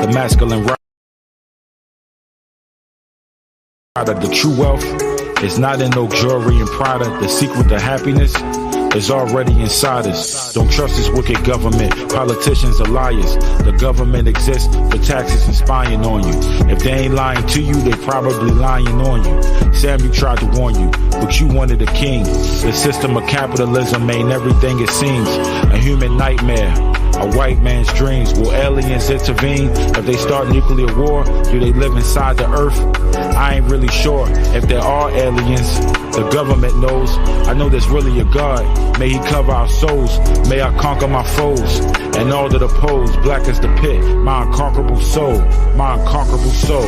The masculine rider, the true wealth is not in no jewelry and Prada. The secret to happiness is already inside us. Don't trust this wicked government. Politicians are liars. The government exists for taxes and spying on you. If they ain't lying to you, they probably lying on you. Samuel tried to warn you, but you wanted a king. The system of capitalism ain't everything it seems. A human nightmare, a white man's dreams. Will aliens intervene if they start nuclear war? Do they live inside the earth? I ain't really sure if there are aliens. The government knows. I know there's really a God. May he cover our souls. May I conquer my foes and all that oppose. Black as the pit, my unconquerable soul. My unconquerable soul.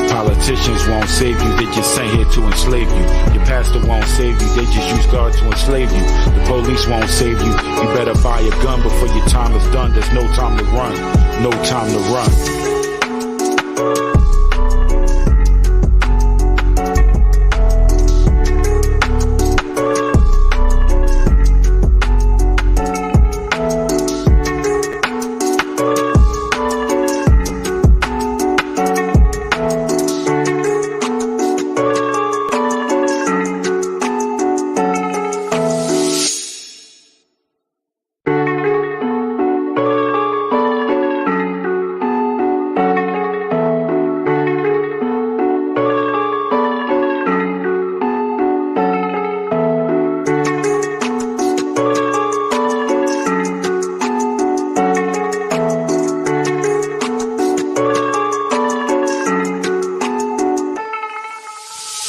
Politicians won't save you, they just sent here to enslave you. Your pastor won't save you, they just use God to enslave you. The police won't save you, you better buy a gun before your time is done. There's no time to run, no time to run.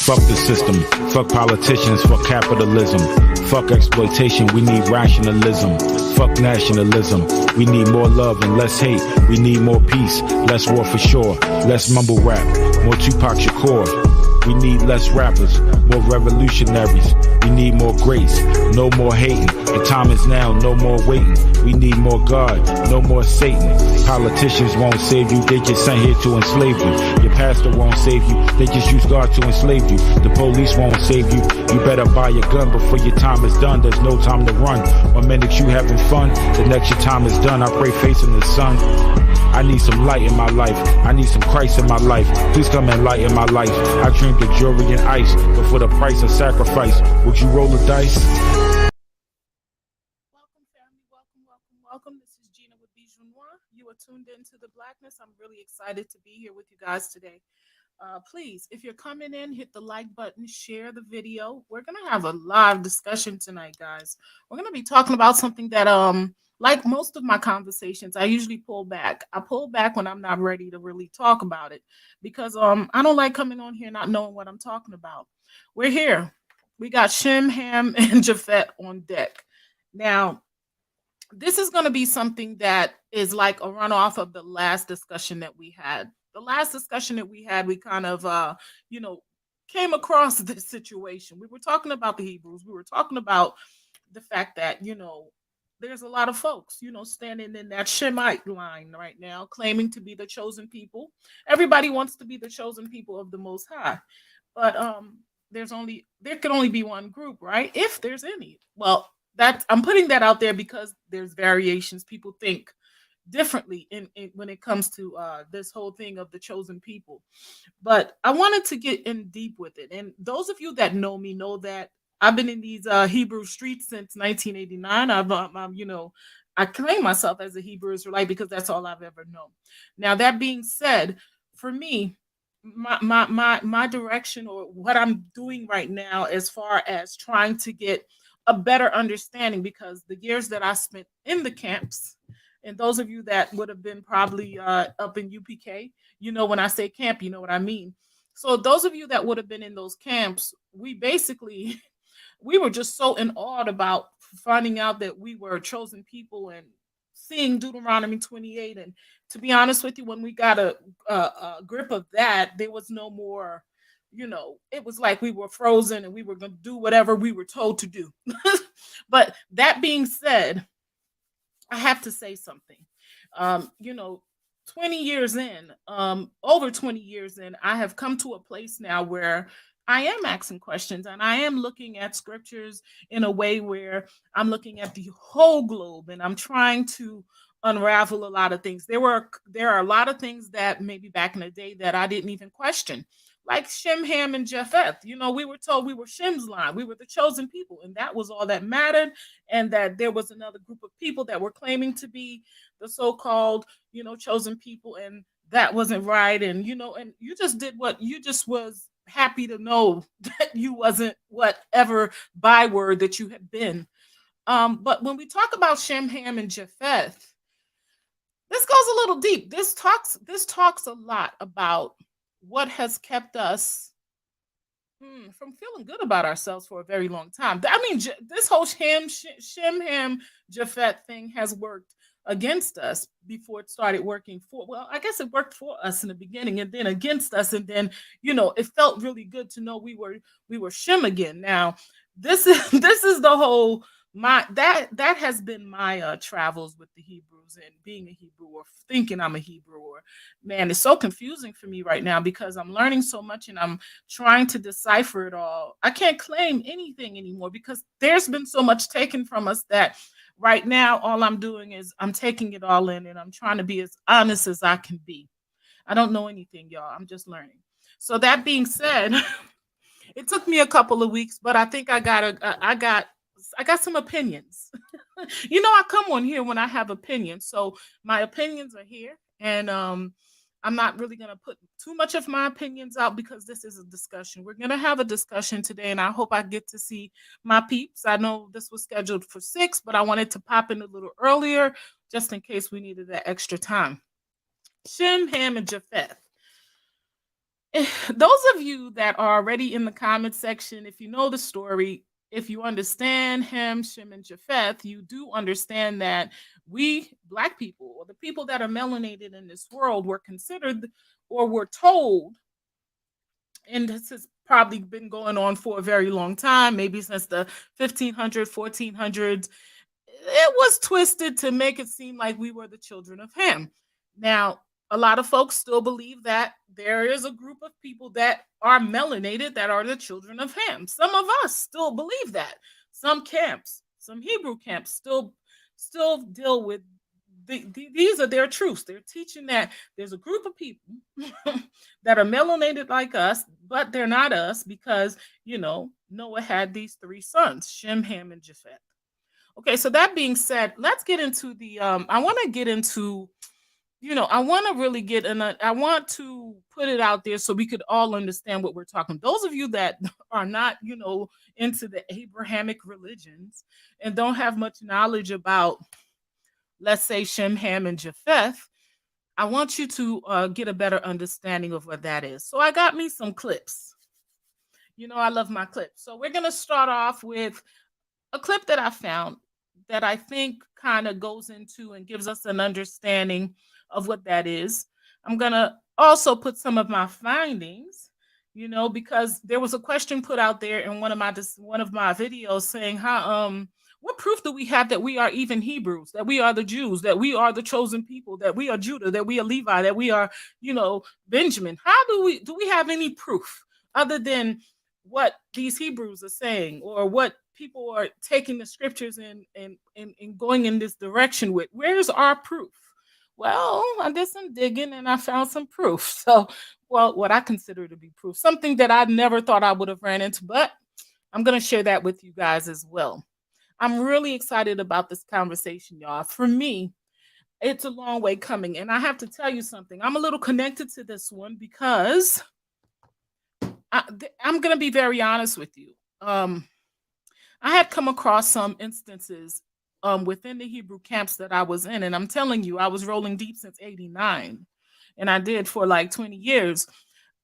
Fuck the system, fuck politicians, fuck capitalism, fuck exploitation, we need rationalism, fuck nationalism, we need more love and less hate, we need more peace, less war for sure, less mumble rap, more Tupac Shakur, we need less rappers, more revolutionaries, we need more grace, no more hating, the time is now, no more waiting, we need more God, no more Satan, politicians won't save you, they just sent here to enslave you, your pastor won't save you, they just use God to enslave you, the police won't save you, you better buy a gun before your time is done, there's no time to run, 1 minute you having fun, the next your time is done, I pray facing the sun, I need some light in my life, I need some Christ in my life, please come and light in my life, I drink the jewelry and ice, but for the price of sacrifice, would you roll the dice? Welcome family, welcome, this is Gina with Bijoux Noir, you are tuned into the Blackness, I'm really excited to be here with you guys today. Please, if you're coming in, hit the like button, share the video. We're going to have a live discussion tonight, guys. We're going to be talking about something that, like most of my conversations, I usually pull back. I pull back when I'm not ready to really talk about it because I don't like coming on here not knowing what I'm talking about. We're here. We got Shem, Ham, and Japheth on deck. Now, this is going to be something that is like a runoff of the last discussion that we had. The last discussion that we had, we kind of, came across this situation. We were talking about the Hebrews. We were talking about the fact that, there's a lot of folks, standing in that Shemite line right now, claiming to be the chosen people. Everybody wants to be the chosen people of the Most High. But there can only be one group, right? If there's any. Well, I'm putting that out there because there's variations. People think differently in when it comes to this whole thing of the chosen people. But I wanted to get in deep with it. And those of you that know me know that I've been in these Hebrew streets since 1989. I claim myself as a Hebrew Israelite because that's all I've ever known. Now, that being said, for me, my direction or what I'm doing right now as far as trying to get a better understanding, because the years that I spent in the camps, and those of you that would have been probably up in UPK, when I say camp, you know what I mean. So those of you that would have been in those camps, we were just so in awe about finding out that we were a chosen people and seeing Deuteronomy 28. And to be honest with you, when we got a grip of that, there was no more, it was like we were frozen and we were going to do whatever we were told to do. But that being said, I have to say something. 20 years in, over 20 years in, I have come to a place now where I am asking questions and I am looking at scriptures in a way where I'm looking at the whole globe and I'm trying to unravel a lot of things. There are a lot of things that maybe back in the day that I didn't even question. Like Shem, Ham, and Japheth. You know, we were told we were Shem's line. We were the chosen people, and that was all that mattered. And that there was another group of people that were claiming to be the so-called, chosen people, and that wasn't right. And and you just did what you just was happy to know that you wasn't whatever byword that you had been. But when we talk about Shem, Ham, and Japheth, this goes a little deep. This talks a lot about what has kept us from feeling good about ourselves for a very long time. I mean, this whole Shem, Ham, Japheth thing has worked against us before it started working for. Well, I guess it worked for us in the beginning, and then against us, and then it felt really good to know we were Shem again. Now, this is the whole that has been my travels with the Hebrews and being a Hebrew or thinking I'm a Hebrew. Or man, it's so confusing for me right now because I'm learning so much and I'm trying to decipher it all. I can't claim anything anymore because there's been so much taken from us that right now all I'm doing is I'm taking it all in and I'm trying to be as honest as I can be. I don't know anything, y'all. I'm just learning. So that being said, it took me a couple of weeks, but I think I got some opinions. I come on here when I have opinions. So my opinions are here. And I'm not really going to put too much of my opinions out because this is a discussion. We're going to have a discussion today, and I hope I get to see my peeps. I know this was scheduled for 6, but I wanted to pop in a little earlier just in case we needed that extra time. Shem, Ham, and Japheth. Those of you that are already in the comment section, if you know the story, if you understand Ham, Shem, and Japheth, you do understand that we, Black people, or the people that are melanated in this world, were considered or were told, and this has probably been going on for a very long time, maybe since the 1500s, 1400s, it was twisted to make it seem like we were the children of Ham. Now, a lot of folks still believe that there is a group of people that are melanated that are the children of Ham. Some of us still believe that. Some camps, some Hebrew camps still deal with these are their truths. They're teaching that there's a group of people that are melanated like us, but they're not us because, Noah had these 3 sons, Shem, Ham, and Japheth. Okay, so that being said, let's get into the, I want to get into, I want to really get in I want to put it out there so we could all understand what we're talking. Those of you that are not, into the Abrahamic religions and don't have much knowledge about, let's say, Shem, Ham, and Japheth, I want you to get a better understanding of what that is. So I got me some clips. I love my clips. So we're going to start off with a clip that I found that I think kind of goes into and gives us an understanding of what that is. I'm going to also put some of my findings, because there was a question put out there in one of my videos saying how what proof do we have that we are even Hebrews, that we are the Jews, that we are the chosen people, that we are Judah, that we are Levi, that we are, Benjamin? How do we have any proof other than what these Hebrews are saying or what people are taking the scriptures and going in this direction with? Where's our proof? Well, I did some digging and I found some proof. So, what I consider to be proof, something that I never thought I would have ran into, but I'm going to share that with you guys as well. I'm really excited about this conversation, y'all. For me, it's a long way coming. And I have to tell you something. I'm a little connected to this one because I'm going to be very honest with you. I had come across some instances within the Hebrew camps that I was in. And I'm telling you, I was rolling deep since 89. And I did for like 20 years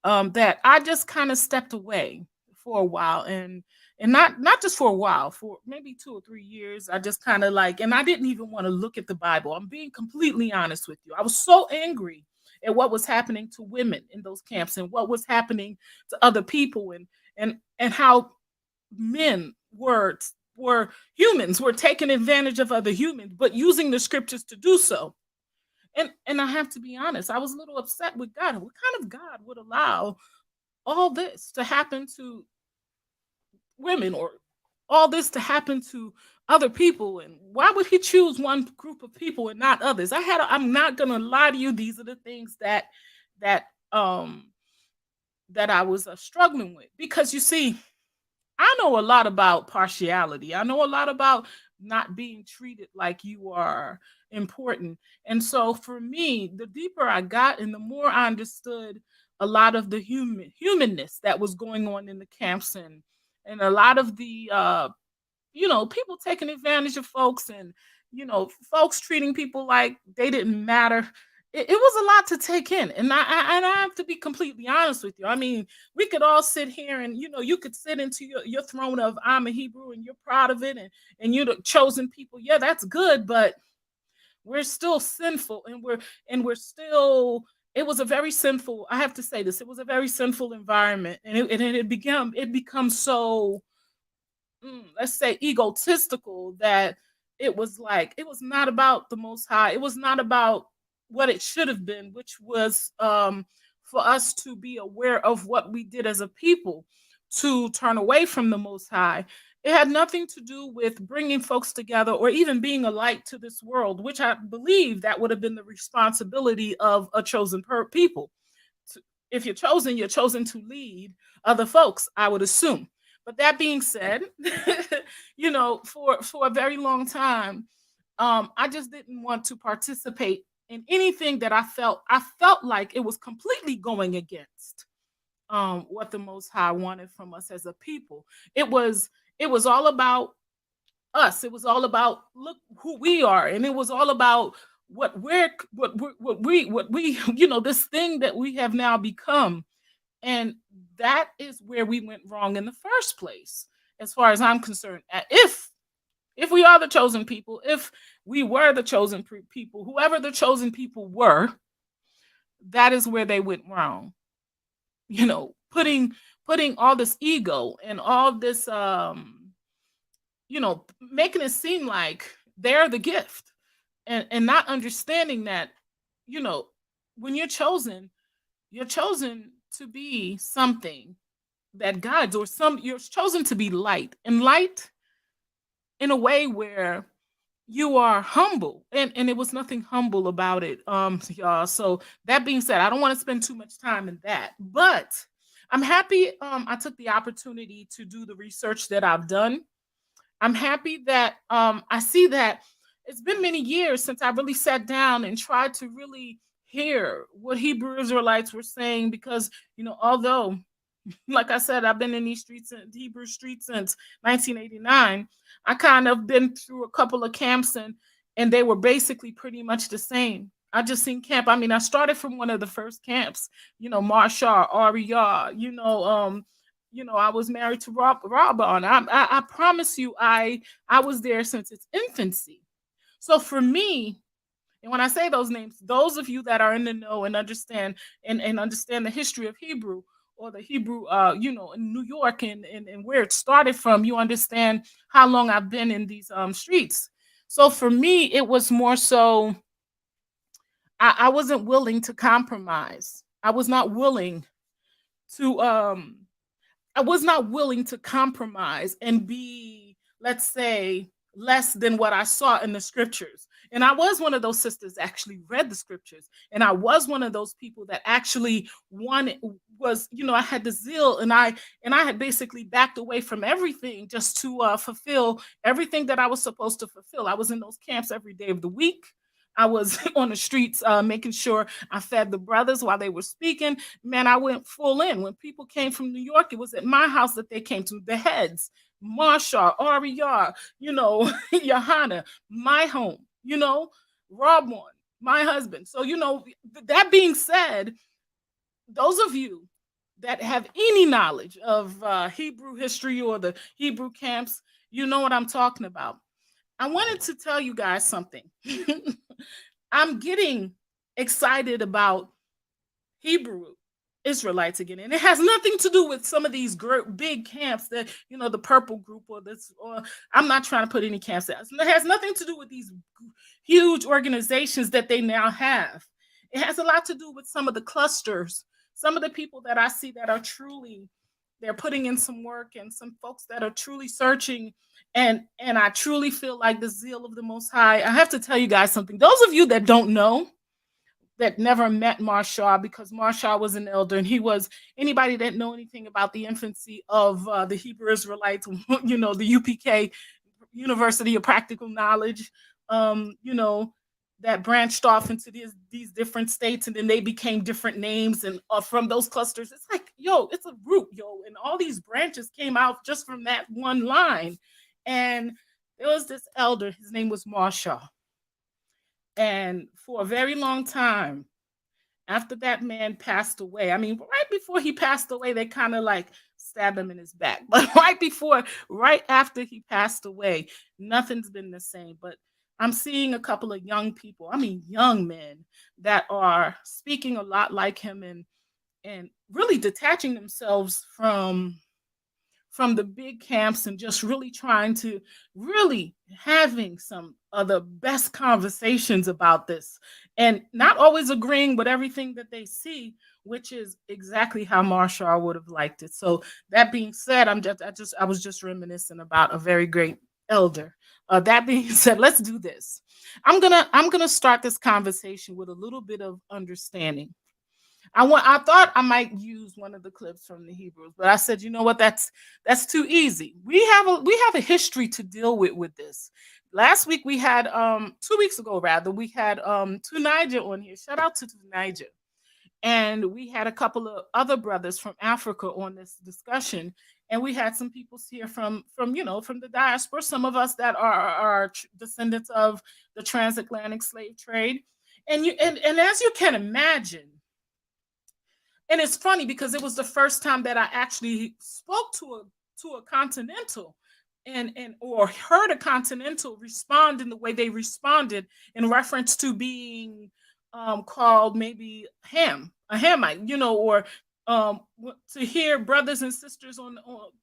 that I just kind of stepped away for a while. And not just for a while, for maybe 2 or 3 years. I just kind of and I didn't even want to look at the Bible. I'm being completely honest with you. I was so angry at what was happening to women in those camps and what was happening to other people and how men were humans, were taking advantage of other humans, but using the scriptures to do so. And I have to be honest, I was a little upset with God. What kind of God would allow all this to happen to women, or all this to happen to other people? And why would he choose one group of people and not others? I'm not gonna lie to you, these are the things that um that I was struggling with, because you see, I know a lot about partiality. I know a lot about not being treated like you are important. And so for me, the deeper I got and the more I understood a lot of the humanness that was going on in the camps, and a lot of the people taking advantage of folks, and folks treating people like they didn't matter. It was a lot to take in, and I have to be completely honest with you. I mean, we could all sit here, and you could sit into your throne of I'm a Hebrew, and you're proud of it, and you're the chosen people. Yeah, that's good, but we're still sinful, and we're still. It was a very sinful. I have to say this. It was a very sinful environment, and it becomes so, let's say, egotistical, that it was like, it was not about the Most High. It was not about what it should have been, which was for us to be aware of what we did as a people, to turn away from the Most High. It had nothing to do with bringing folks together or even being a light to this world, which I believe that would have been the responsibility of a chosen people. If you're chosen to lead other folks, I would assume. But that being said, for a very long time, I just didn't want to participate in anything that I felt like it was completely going against what the Most High wanted from us as a people. It was all about us. It was all about, look who we are, and it was all about what we this thing that we have now become. And that is where we went wrong in the first place, as far as I'm concerned. If we are the chosen people, if we were the chosen people, whoever the chosen people were, that is where they went wrong. Putting all this ego and all this, making it seem like they're the gift, and not understanding that, you know, when you're chosen to be something that guides, or you're chosen to be light, and light in a way where you are humble, and it was nothing humble about it, y'all. So that being said, I don't want to spend too much time in that, but I'm happy I took the opportunity to do the research that I've done. I'm happy that I see that it's been many years since I really sat down and tried to really hear what Hebrew Israelites were saying, because although, like I said, I've been in these streets, in Hebrew streets, since 1989. I kind of been through a couple of camps, and they were basically pretty much the same. I just seen camp. I mean, I started from one of the first camps, Marshall, Ariyah, I was married to Robon. I promise you, I was there since its infancy. So for me, and when I say those names, those of you that are in the know and understand, and understand the history of Hebrew, or the Hebrew, in New York, and where it started from, you understand how long I've been in these streets. So for me, it was more so, I wasn't willing to compromise. To I was not willing to compromise and be, let's say, less than what I saw in the scriptures. And I was one of those sisters that actually read the scriptures. And I was one of those people that actually I had the zeal, and I had basically backed away from everything just to fulfill everything that I was supposed to fulfill. I was in those camps every day of the week. I was on the streets, making sure I fed the brothers while they were speaking. Man, I went full in. When people came from New York, it was at my house that they came to. The heads, Marshall, Ariyah, Johanna, my home, Robon, my husband. So, that being said, those of you that have any knowledge of Hebrew history or the Hebrew camps, you know what I'm talking about. I wanted to tell you guys something. I'm getting excited about Hebrew Israelites again. And it has nothing to do with some of these big camps that, the purple group or this, or I'm not trying to put any camps out. It has nothing to do with these huge organizations that they now have. It has a lot to do with some of the clusters, some of the people that I see that are truly, they're putting in some work, and some folks that are truly searching. And I truly feel like the zeal of the Most High. I have to tell you guys something. Those of you that don't know, that never met Marshall, because Marshall was an elder, and he was, anybody that know anything about the infancy of the Hebrew Israelites, the UPK, University of Practical Knowledge, that branched off into these different states, and then they became different names, and from those clusters, it's like, it's a root, and all these branches came out just from that one line. And there was this elder, his name was Marshall. And for a very long time, after that man passed away, I mean, right before he passed away, they kind of like stabbed him in his back. But right after he passed away, nothing's been the same. But I'm seeing a couple of young people, young men, that are speaking a lot like him, and really detaching themselves from the big camps, and just really trying to having some of the best conversations about this, and not always agreeing with everything that they see, which is exactly how Marshall would have liked it. So that being said, I was just reminiscing about a very great elder. That being said, let's do this. I'm gonna start this conversation with a little bit of understanding. I thought I might use one of the clips from the Hebrews, but I said, you know what, that's too easy. We have a history to deal with this. Last week we had 2 weeks ago rather, we had Tunija on here. Shout out to Tunija. And we had a couple of other brothers from Africa on this discussion. And we had some people here from the diaspora, some of us that are descendants of the transatlantic slave trade. And as you can imagine, and it's funny because it was the first time that I actually spoke to a continental or heard a continental respond in the way they responded, in reference to being called maybe a Hamite, or to hear brothers and sisters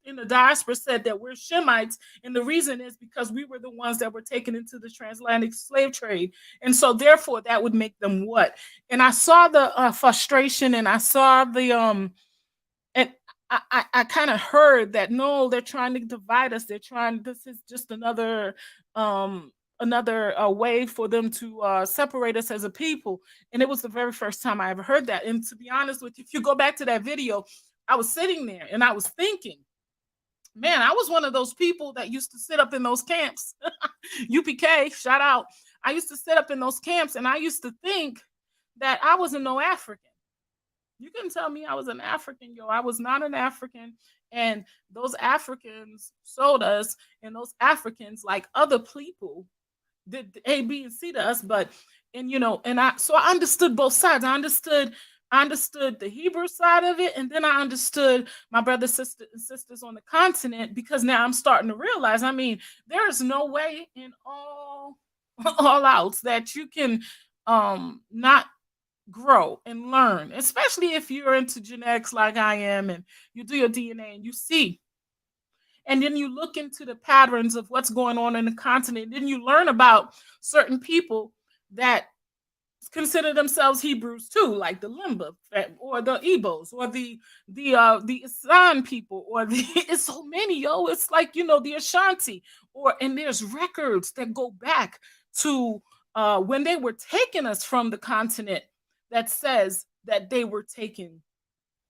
in the diaspora said that we're Shemites, and the reason is because we were the ones that were taken into the transatlantic slave trade, and so therefore that would make them what? And I saw the frustration, and I saw the and I kind of heard that, no, they're trying to divide us. This is just another way for them to separate us as a people. And it was the very first time I ever heard that. And to be honest with you, if you go back to that video, I was sitting there and I was thinking, man, I was one of those people that used to sit up in those camps. UPK, shout out. I used to sit up in those camps, and I used to think that I wasn't no African. You couldn't tell me I was an African, I was not an African. And those Africans sold us, and those Africans, like other people, did A, B, and C to us. So I understood both sides. I understood the Hebrew side of it, and then I understood my brothers and sisters on the continent, because now I'm starting to realize, there is no way in all outs that you can not grow and learn, especially if you're into genetics like I am, and you do your DNA and you see. And then you look into the patterns of what's going on in the continent. Then you learn about certain people that consider themselves Hebrews too, like the Limba or the Igbos or the Isan people, or it's so many, it's like, the Ashanti, and there's records that go back to when they were taking us from the continent, that says that they were taking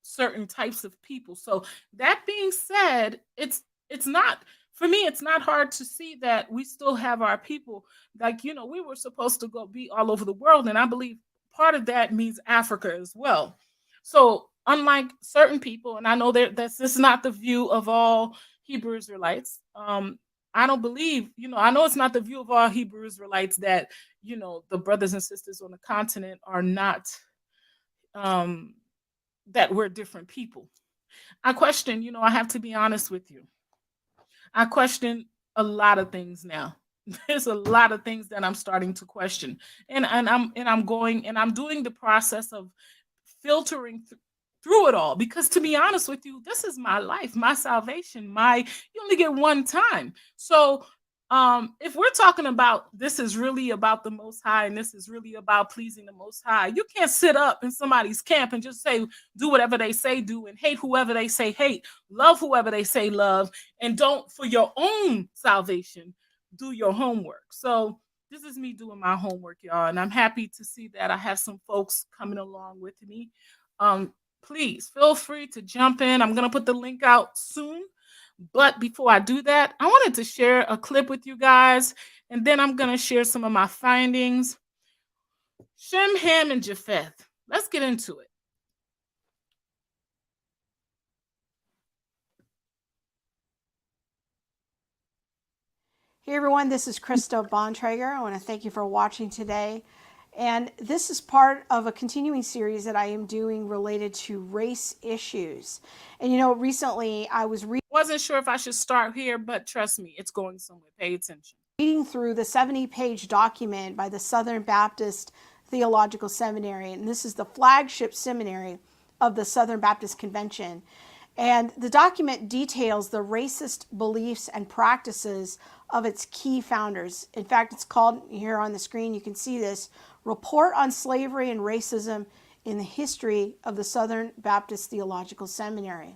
certain types of people. So that being said, it's not, for me, it's not hard to see that we still have our people. Like, we were supposed to go be all over the world. And I believe part of that means Africa as well. So unlike certain people, and I know this is not the view of all Hebrew Israelites. I don't believe, I know it's not the view of all Hebrew Israelites that, the brothers and sisters on the continent are not, that we're different people. I question, I have to be honest with you. I question a lot of things now. There's a lot of things that I'm starting to question, and I'm doing the process of filtering through it all, because to be honest with you, this is my life, my salvation, you only get one time. So if we're talking about this is really about the Most High and this is really about pleasing the Most High, you can't sit up in somebody's camp and just say, do whatever they say do, and hate whoever they say hate, love whoever they say love, and don't, for your own salvation, do your homework. So this is me doing my homework, y'all, and I'm happy to see that I have some folks coming along with me. Please feel free to jump in. I'm going to put the link out soon. But before I do that, I wanted to share a clip with you guys, and then I'm going to share some of my findings. Shem, Ham, and Japheth. Let's get into it. Hey everyone, this is Krista Bontrager. I want to thank you for watching today. And this is part of a continuing series that I am doing related to race issues. And recently I wasn't sure if I should start here, but trust me, it's going somewhere. Pay attention. Reading through the 70-page document by the Southern Baptist Theological Seminary, and this is the flagship seminary of the Southern Baptist Convention. And the document details the racist beliefs and practices of its key founders. In fact, it's called, here on the screen, you can see this, Report on Slavery and Racism in the History of the Southern Baptist Theological Seminary.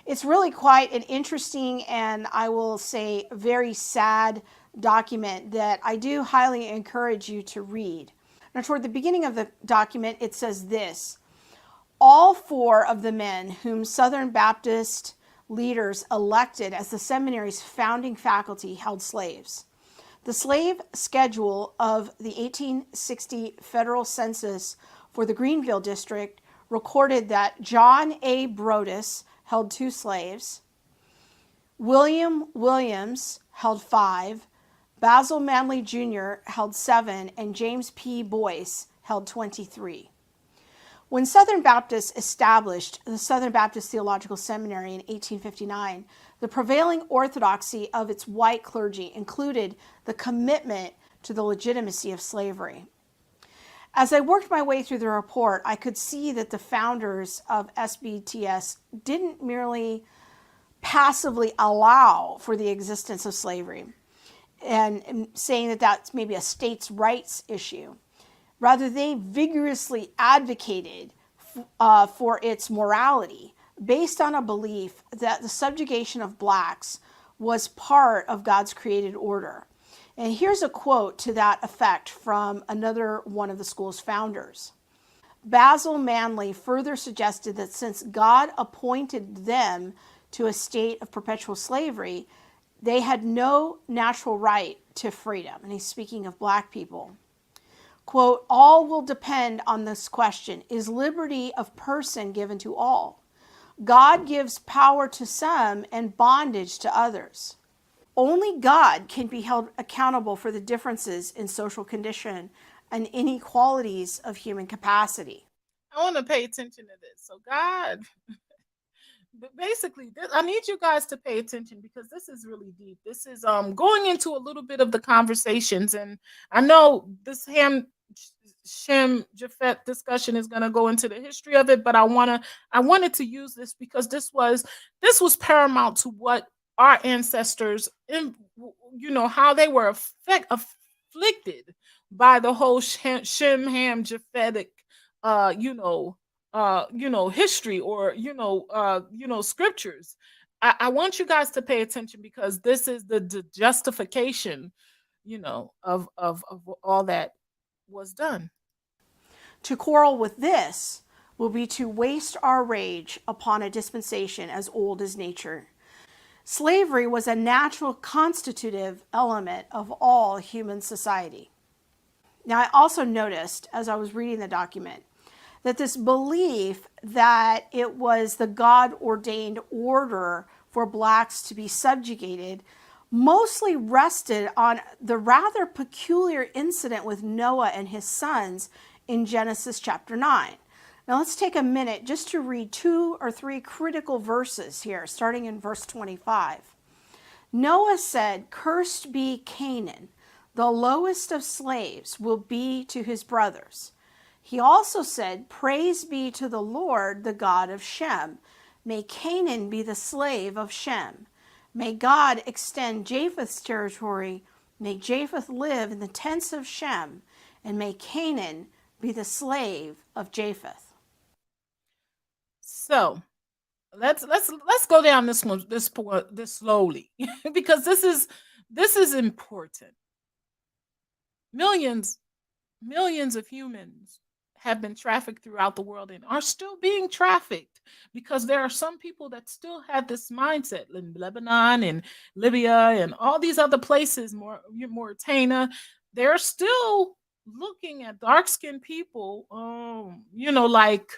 It's really quite an interesting and, I will say, very sad document that I do highly encourage you to read. Now, toward the beginning of the document, it says this: all four of the men whom Southern Baptist leaders elected as the seminary's founding faculty held slaves. The slave schedule of the 1860 federal census for the Greenville district recorded that John A. Brodus held 2 slaves, William Williams held 5, Basil Manley Jr. held 7, and James P. Boyce held 23. When Southern Baptists established the Southern Baptist Theological Seminary in 1859, the prevailing orthodoxy of its white clergy included the commitment to the legitimacy of slavery. As I worked my way through the report, I could see that the founders of SBTS didn't merely passively allow for the existence of slavery and saying that that's maybe a states' rights issue. Rather, they vigorously advocated for its morality based on a belief that the subjugation of blacks was part of God's created order. And here's a quote to that effect from another one of the school's founders. Basil Manley further suggested that since God appointed them to a state of perpetual slavery, they had no natural right to freedom. And he's speaking of black people. Quote, all will depend on this question. Is liberty of person given to all? God gives power to some and bondage to others. Only God can be held accountable for the differences in social condition and inequalities of human capacity. I want to pay attention to this. So God, basically, I need you guys to pay attention because this is really deep. This is going into a little bit of the conversations, and I know this Shem Japheth discussion is going to go into the history of it, but I wanted to use this because this was paramount to what our ancestors, how they were afflicted by the whole Shem Ham Japhetic history or scriptures. I want you guys to pay attention because this is the justification of all that was done. To quarrel with this will be to waste our rage upon a dispensation as old as nature. Slavery was a natural constitutive element of all human society. Now, I also noticed as I was reading the document that this belief that it was the God-ordained order for blacks to be subjugated mostly rested on the rather peculiar incident with Noah and his sons in Genesis chapter 9. Now let's take a minute just to read 2 or 3 critical verses here, starting in verse 25. Noah said, "Cursed be Canaan, the lowest of slaves will be to his brothers. He also said, "Praise be to the Lord, the God of Shem. May Canaan be the slave of Shem. May God extend Japheth's territory. May Japheth live in the tents of Shem, and may Canaan be the slave of Japheth." So let's go down this one this slowly because this is important. Millions of humans have been trafficked throughout the world and are still being trafficked because there are some people that still have this mindset in Lebanon and Libya and all these other places, Mauritania. They're still looking at dark-skinned people, like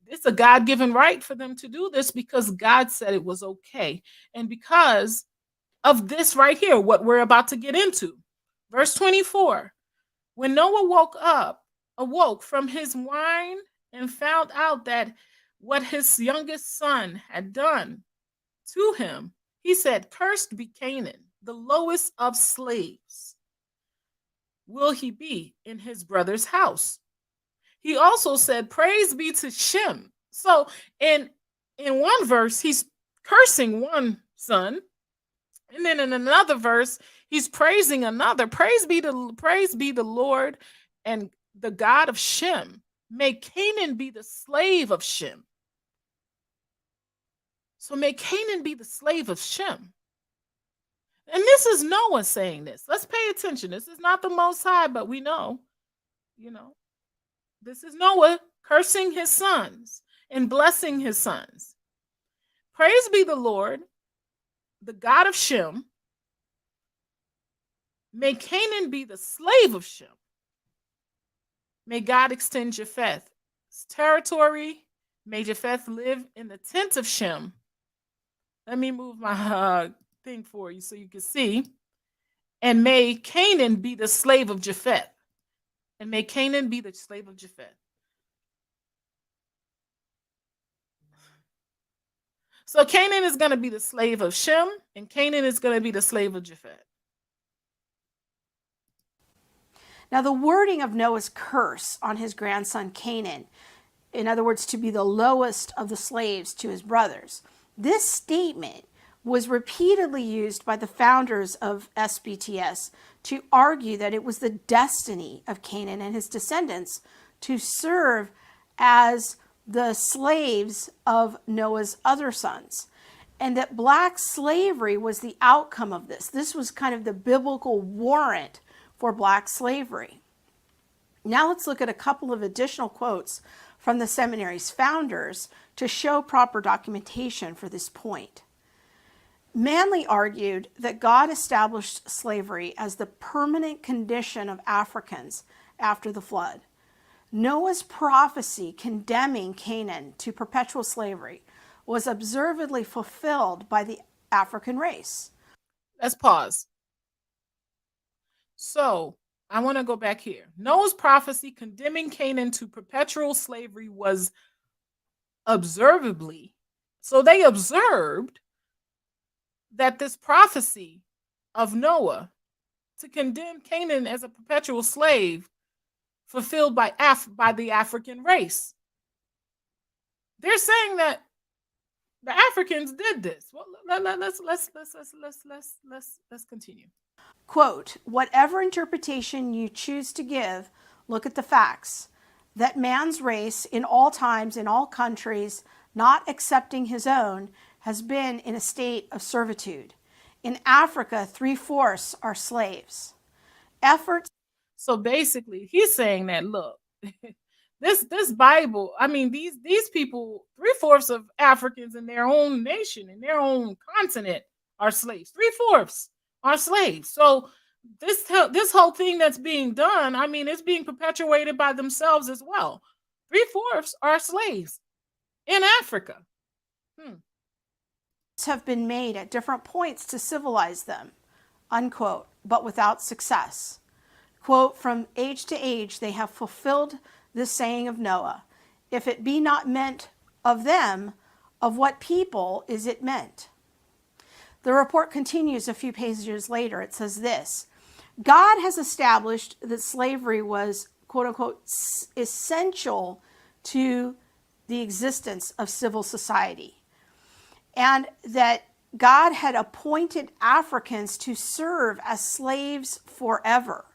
it's a God-given right for them to do this because God said it was okay. And because of this right here, what we're about to get into. Verse 24, when Noah awoke from his wine and found out that what his youngest son had done to him, he said, "Cursed be Canaan, the lowest of slaves will he be in his brother's house." He also said, "Praise be to Shem." So in one verse, he's cursing one son, and then in another verse, he's praising another. Praise be the Lord and the God of Shem. May Canaan be the slave of Shem. So may Canaan be the slave of Shem. And this is Noah saying this. Let's pay attention. This is not the Most High, but we know, this is Noah cursing his sons and blessing his sons. Praise be the Lord, the God of Shem. May Canaan be the slave of Shem. May God extend Japheth's territory. May Japheth live in the tent of Shem. Let me move my thing for you so you can see. And may Canaan be the slave of Japheth. And may Canaan be the slave of Japheth. So Canaan is going to be the slave of Shem, and Canaan is going to be the slave of Japheth. Now, the wording of Noah's curse on his grandson Canaan, in other words, to be the lowest of the slaves to his brothers, this statement was repeatedly used by the founders of SBTS to argue that it was the destiny of Canaan and his descendants to serve as the slaves of Noah's other sons, and that black slavery was the outcome of this. This was kind of the biblical warrant for black slavery. Now let's look at a couple of additional quotes from the seminary's founders to show proper documentation for this point. Manley argued that God established slavery as the permanent condition of Africans after the flood. Noah's prophecy condemning Canaan to perpetual slavery was observedly fulfilled by the African race. Let's pause. So I want to go back here. Noah's prophecy condemning Canaan to perpetual slavery was observably. So they observed that this prophecy of Noah to condemn Canaan as a perpetual slave fulfilled by the African race. They're saying that the Africans did this. Well, let's continue. Quote, "Whatever interpretation you choose to give, look at the facts. That man's race in all times, in all countries, not excepting his own, has been in a state of servitude. In Africa, 3/4 are slaves. Efforts." So basically, he's saying that, look, this Bible, I mean, these people, 3/4 of Africans in their own nation, in their own continent, are slaves. 3/4 are slaves. So this whole thing that's being done, I mean, it's being perpetuated by themselves as well. 3/4 are slaves in Africa. Have been made at different points to civilize them, unquote, but without success. Quote, "From age to age they have fulfilled this saying of Noah. If it be not meant of them, of what people is it meant?" The report continues a few pages later. It says this: "God has established that slavery was, quote unquote, essential to the existence of civil society. And that God had appointed Africans to serve as slaves forever.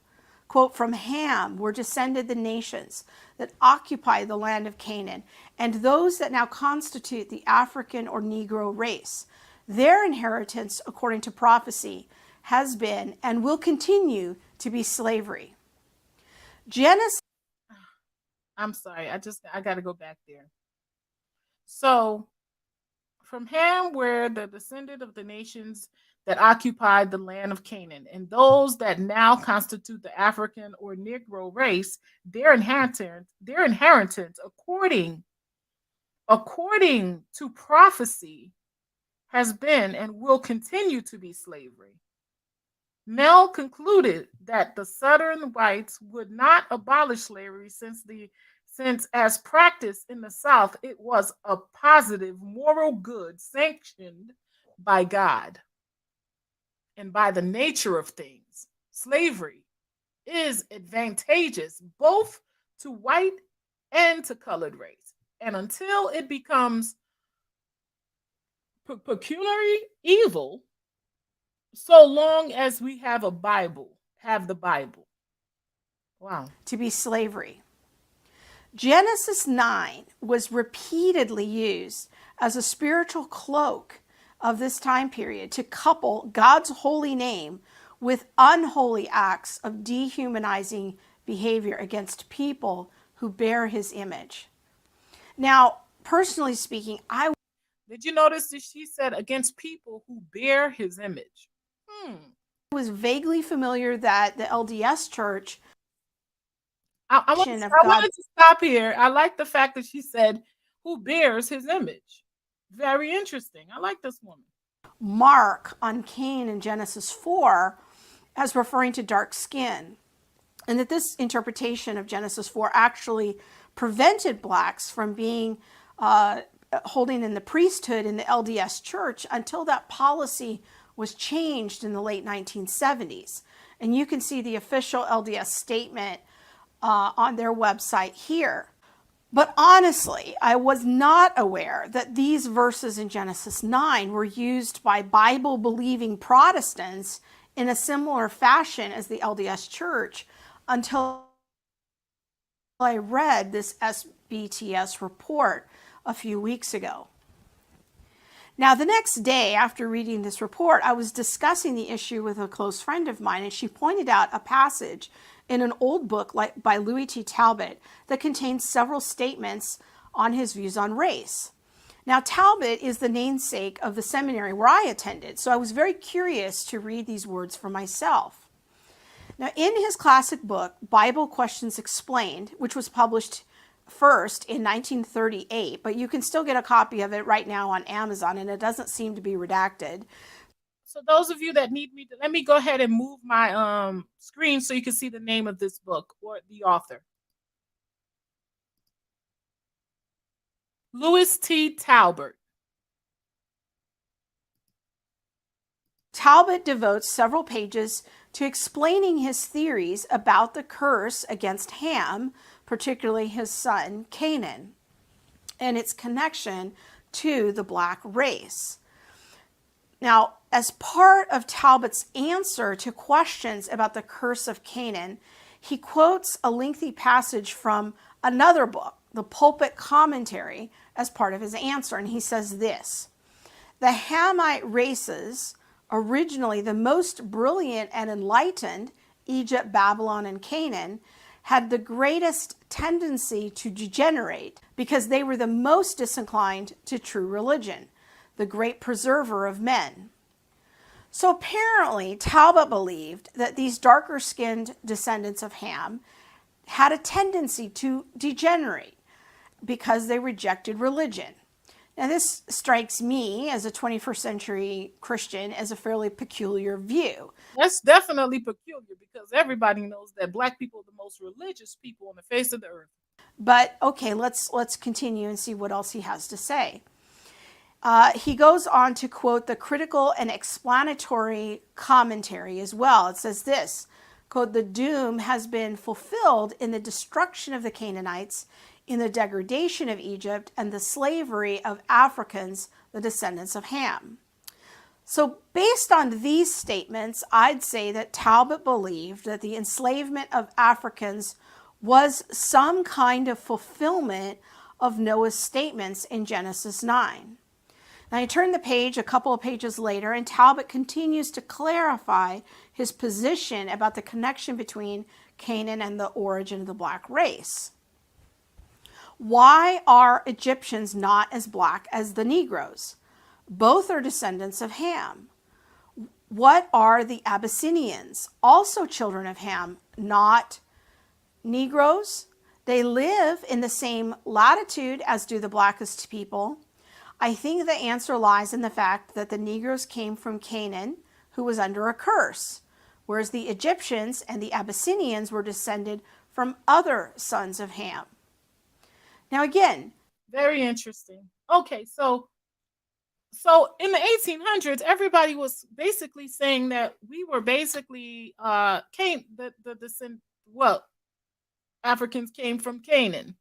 Quote, from Ham were descended the nations that occupy the land of Canaan, and those that now constitute the African or Negro race. Their inheritance, according to prophecy, has been and will continue to be slavery. Genesis. I'm sorry. I got to go back there. So, from Ham were the descendant of the nations that occupied the land of Canaan, and those that now constitute the African or Negro race, their inheritance, according to prophecy, has been and will continue to be slavery. Nell concluded that the Southern whites would not abolish slavery since as practiced in the South, it was a positive moral good sanctioned by God. And by the nature of things, slavery is advantageous both to white and to colored race. And until it becomes peculiarly evil, so long as we have the Bible. Wow. To be slavery. Genesis 9 was repeatedly used as a spiritual cloak of this time period to couple God's holy name with unholy acts of dehumanizing behavior against people who bear his image. Now, personally speaking, Did you notice that she said against people who bear his image? I was vaguely familiar that the LDS Church. I wanted to stop here. I like the fact that she said who bears his image. Very interesting. I like this woman. Mark on Cain in Genesis 4 as referring to dark skin, and that this interpretation of Genesis 4 actually prevented blacks from being holding in the priesthood in the LDS Church until that policy was changed in the late 1970s. And you can see the official LDS statement on their website here. But honestly, I was not aware that these verses in Genesis 9 were used by Bible-believing Protestants in a similar fashion as the LDS Church until I read this SBTS report a few weeks ago. Now, the next day after reading this report, I was discussing the issue with a close friend of mine, and she pointed out a passage in an old book by Louis T. Talbot that contains several statements on his views on race. Now, Talbot is the namesake of the seminary where I attended, so I was very curious to read these words for myself. Now, in his classic book, Bible Questions Explained, which was published first in 1938, but you can still get a copy of it right now on Amazon, and it doesn't seem to be redacted. So those of you that need me, let me go ahead and move my screen so you can see the name of this book or the author. Louis T. Talbot. Talbot devotes several pages to explaining his theories about the curse against Ham, particularly his son Canaan, and its connection to the black race. Now, as part of Talbot's answer to questions about the curse of Canaan, he quotes a lengthy passage from another book, the Pulpit Commentary, as part of his answer, and he says this: the Hamite races, originally the most brilliant and enlightened, Egypt, Babylon, and Canaan, had the greatest tendency to degenerate because they were the most disinclined to true religion, the great preserver of men. So apparently, Talbot believed that these darker-skinned descendants of Ham had a tendency to degenerate because they rejected religion. Now, this strikes me as a 21st century Christian as a fairly peculiar view. That's definitely peculiar because everybody knows that black people are the most religious people on the face of the earth. But okay, let's continue and see what else he has to say. He goes on to quote the critical and explanatory commentary as well. It says this: quote, the doom has been fulfilled in the destruction of the Canaanites, in the degradation of Egypt, and the slavery of Africans, the descendants of Ham. So based on these statements, I'd say that Talbot believed that the enslavement of Africans was some kind of fulfillment of Noah's statements in Genesis 9. Now you turn the page a couple of pages later, and Talbot continues to clarify his position about the connection between Canaan and the origin of the black race. Why are Egyptians not as black as the Negroes? Both are descendants of Ham. What are the Abyssinians? Also children of Ham, not Negroes? They live in the same latitude as do the blackest people. I think the answer lies in the fact that the Negroes came from Canaan, who was under a curse, whereas the Egyptians and the Abyssinians were descended from other sons of Ham. Now again, very interesting. Okay, so in the 1800s, everybody was basically saying that we were basically Africans came from Canaan,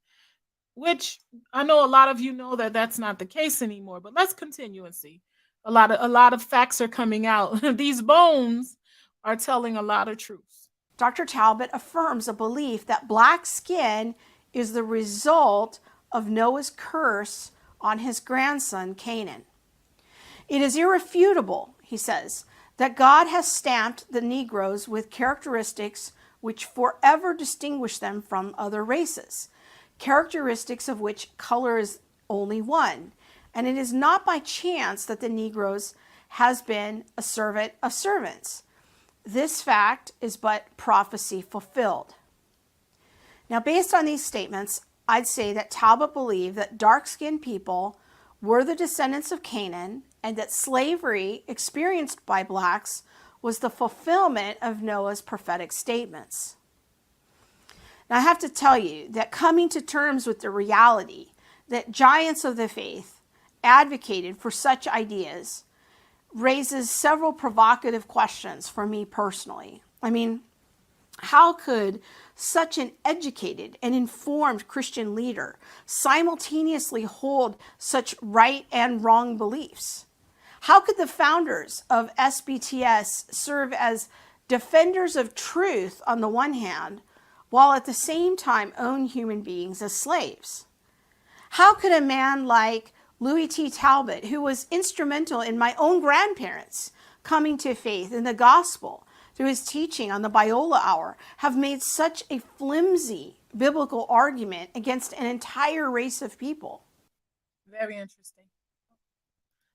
which I know a lot of you know that that's not the case anymore. But let's continue and see. A lot of facts are coming out. These bones are telling a lot of truths. Dr. Talbot affirms a belief that black skin is the result of Noah's curse on his grandson Canaan. It is irrefutable, he says, that God has stamped the Negroes with characteristics which forever distinguish them from other races, characteristics of which color is only one. And it is not by chance that the Negroes has been a servant of servants. This fact is but prophecy fulfilled. Now, based on these statements, I'd say that Talbot believed that dark-skinned people were the descendants of Canaan, and that slavery experienced by blacks was the fulfillment of Noah's prophetic statements. Now, I have to tell you that coming to terms with the reality that giants of the faith advocated for such ideas raises several provocative questions for me personally. I mean, how could such an educated and informed Christian leader simultaneously hold such right and wrong beliefs? How could the founders of SBTS serve as defenders of truth on the one hand, while at the same time own human beings as slaves? How could a man like Louis T. Talbot, who was instrumental in my own grandparents coming to faith in the gospel through his teaching on the Biola Hour, have made such a flimsy biblical argument against an entire race of people? Very interesting.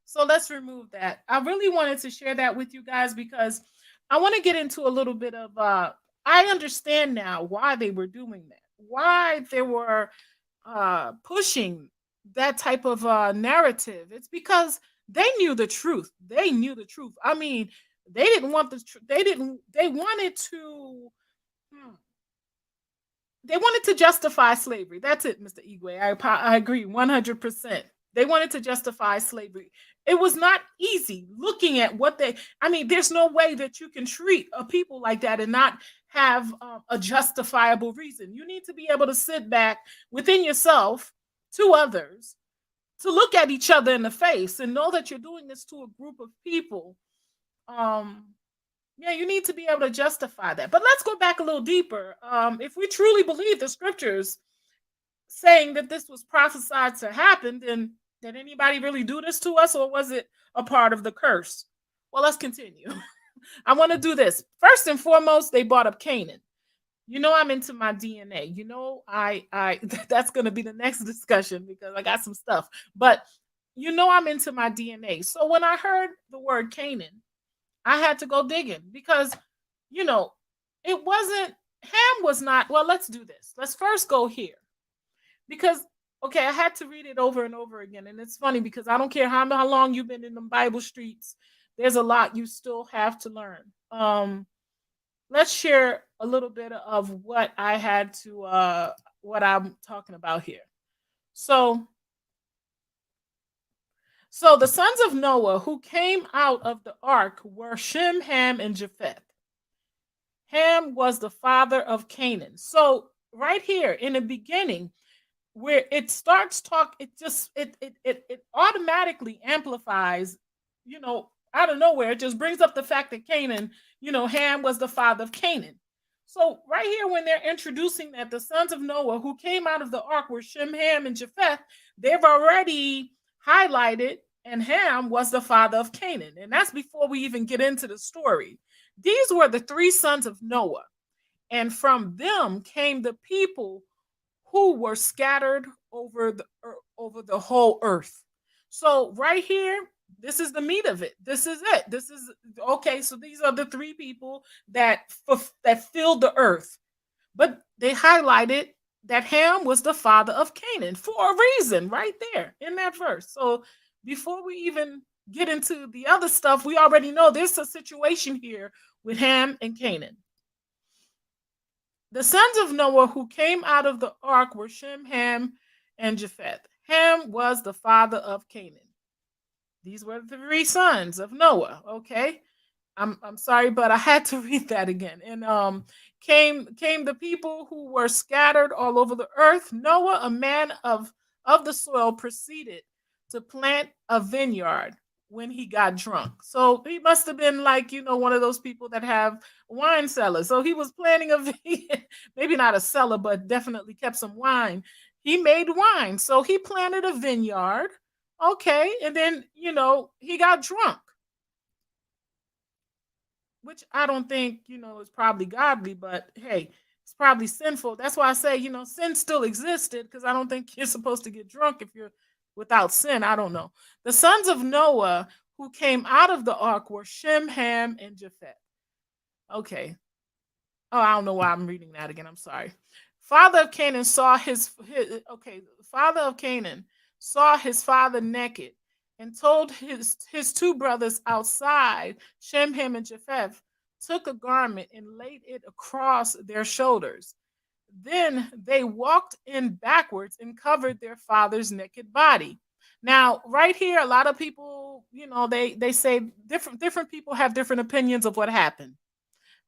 So let's remove that. I really wanted to share that with you guys because I want to get into a little bit of, I understand now why they were doing that, why they were pushing that type of narrative. It's because they knew the truth. They knew the truth. I mean, they didn't want the truth. They wanted to justify slavery. That's it, Mr. Igwe. I agree 100%. They wanted to justify slavery. It was not easy looking at there's no way that you can treat a people like that and not have a justifiable reason. You need to be able to sit back within yourself to others, to look at each other in the face and know that you're doing this to a group of people. You need to be able to justify that. But let's go back a little deeper. If we truly believe the scriptures saying that this was prophesied to happen, then did anybody really do this to us, or was it a part of the curse? Well, let's continue. I want to do this. First and foremost, they brought up Canaan. You know, I'm into my DNA. You know, I that's going to be the next discussion because I got some stuff. But you know, I'm into my DNA. So when I heard the word Canaan, I had to go digging because, you know, it wasn't, Ham was not, well, let's do this. Let's first go here. Because, okay, I had to read it over and over again. And it's funny because I don't care how long you've been in the Bible streets, there's a lot you still have to learn. Let's share a little bit of what I had to, what I'm talking about here. So the sons of Noah who came out of the ark were Shem, Ham, and Japheth. Ham was the father of Canaan. So right here in the beginning, where it starts talk, it automatically amplifies, out of nowhere. It just brings up the fact that Canaan, Ham was the father of Canaan. So right here, when they're introducing that the sons of Noah who came out of the ark were Shem, Ham, and Japheth, they've already highlighted, and Ham was the father of Canaan. And that's before we even get into the story. These were the three sons of Noah, and from them came the people who were scattered over the whole earth. So right here, this is the meat of it. This is it. This is okay. So these are the three people that filled the earth. But they highlighted that Ham was the father of Canaan for a reason right there in that verse. So before we even get into the other stuff, we already know there's a situation here with Ham and Canaan. The sons of Noah who came out of the ark were Shem, Ham, and Japheth. Ham was the father of Canaan. These were the three sons of Noah. Okay, I'm sorry, but I had to read that again. And came the people who were scattered all over the earth. Noah, a man of the soil, proceeded to plant a vineyard when he got drunk. So he must have been like, one of those people that have wine cellars. So he was planting maybe not a cellar, but definitely kept some wine. He made wine. So he planted a vineyard. Okay. And then, he got drunk, which I don't think, is probably godly, but hey, it's probably sinful. That's why I say, sin still existed, because I don't think you're supposed to get drunk if you're without sin. I don't know. The sons of Noah who came out of the ark were Shem, Ham, and Japheth. Okay. Oh, I don't know why I'm reading that again. I'm sorry. Father of Canaan saw father of Canaan saw his father naked and told his two brothers outside, Shem, Ham, and Japheth, took a garment and laid it across their shoulders. Then they walked in backwards and covered their father's naked body. Now, right here, a lot of people, they say different people have different opinions of what happened.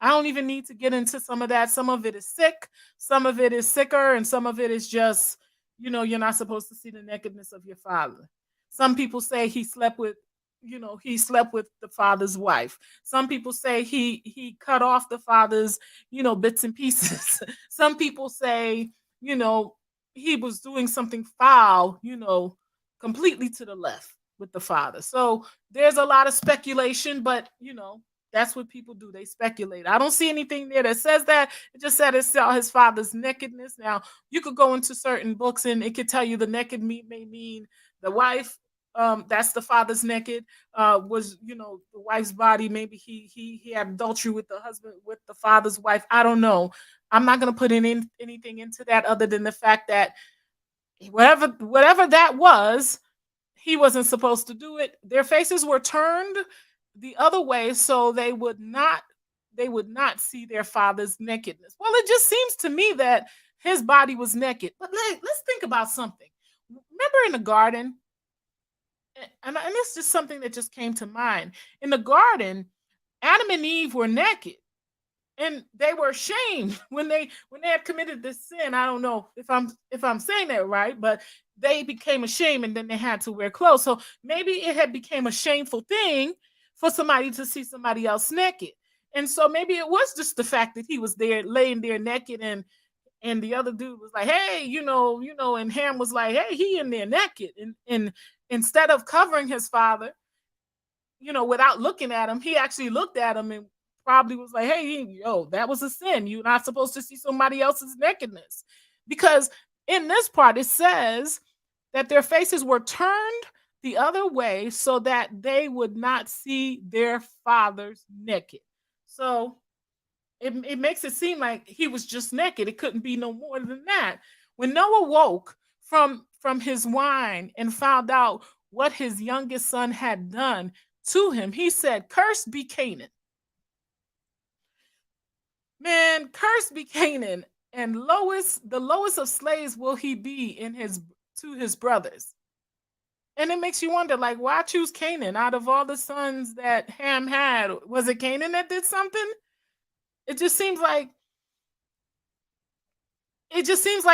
I don't even need to get into some of that. Some of it is sick, some of it is sicker, and some of it is just, you're not supposed to see the nakedness of your father. Some people say he slept with the father's wife. Some people say he cut off the father's, bits and pieces. Some people say, he was doing something foul, completely to the left with the father. So there's a lot of speculation, but, that's what people do. They speculate. I don't see anything there that says that. It just said it saw his father's nakedness. Now, you could go into certain books and it could tell you the naked meat may mean the wife. That's the father's naked, was, the wife's body. Maybe he had adultery with the husband, with the father's wife. I don't know. I'm not going to put anything into that other than the fact that whatever that was, he wasn't supposed to do it. Their faces were turned the other way so they would not see their father's nakedness. Well, it just seems to me that his body was naked. But let's think about something. Remember in the garden, and it's just something that just came to mind. In the garden, Adam and Eve were naked, and they were ashamed when they had committed this sin. I don't know if I'm saying that right, but they became ashamed, and then they had to wear clothes. So maybe it had became a shameful thing for somebody to see somebody else naked, and so maybe it was just the fact that he was there laying there naked, and the other dude was like, hey, and Ham was like, hey, he in there naked, and instead of covering his father, without looking at him, he actually looked at him and probably was like, hey, that was a sin. You're not supposed to see somebody else's nakedness. Because in this part, it says that their faces were turned the other way so that they would not see their fathers naked. So it makes it seem like he was just naked. It couldn't be no more than that. When Noah woke from his wine and found out what his youngest son had done to him, he said, cursed be Canaan. Man, cursed be Canaan, and the lowest of slaves will he be to his brothers. And it makes you wonder, like, why choose Canaan out of all the sons that Ham had? Was it Canaan that did something? It just seems like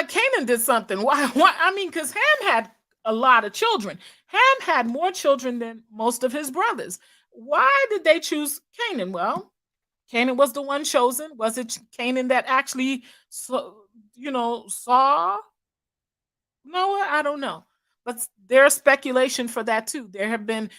Canaan did something. Why? I mean, because Ham had a lot of children. Ham had more children than most of his brothers. Why did they choose Canaan? Well, Canaan was the one chosen. Was it Canaan that actually, saw Noah? I don't know. But there's speculation for that too. There have been,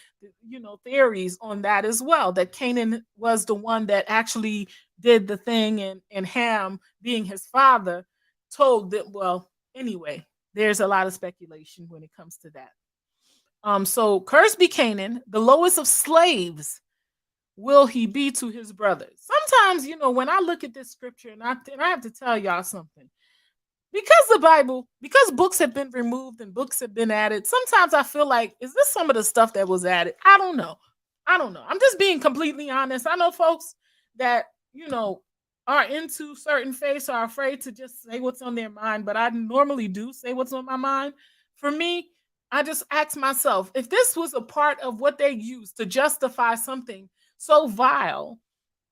theories on that as well, that Canaan was the one that actually did the thing, and Ham, being his father, told that. Well, anyway, there's a lot of speculation when it comes to that. So cursed be Canaan, the lowest of slaves will he be to his brothers. Sometimes, when I look at this scripture, and I have to tell y'all something, because books have been removed and books have been added, sometimes I feel like, is this some of the stuff that was added? I don't know. I'm just being completely honest. I know folks that, are into certain faiths, are afraid to just say what's on their mind, but I normally do say what's on my mind. For me, I just ask myself, if this was a part of what they use to justify something so vile,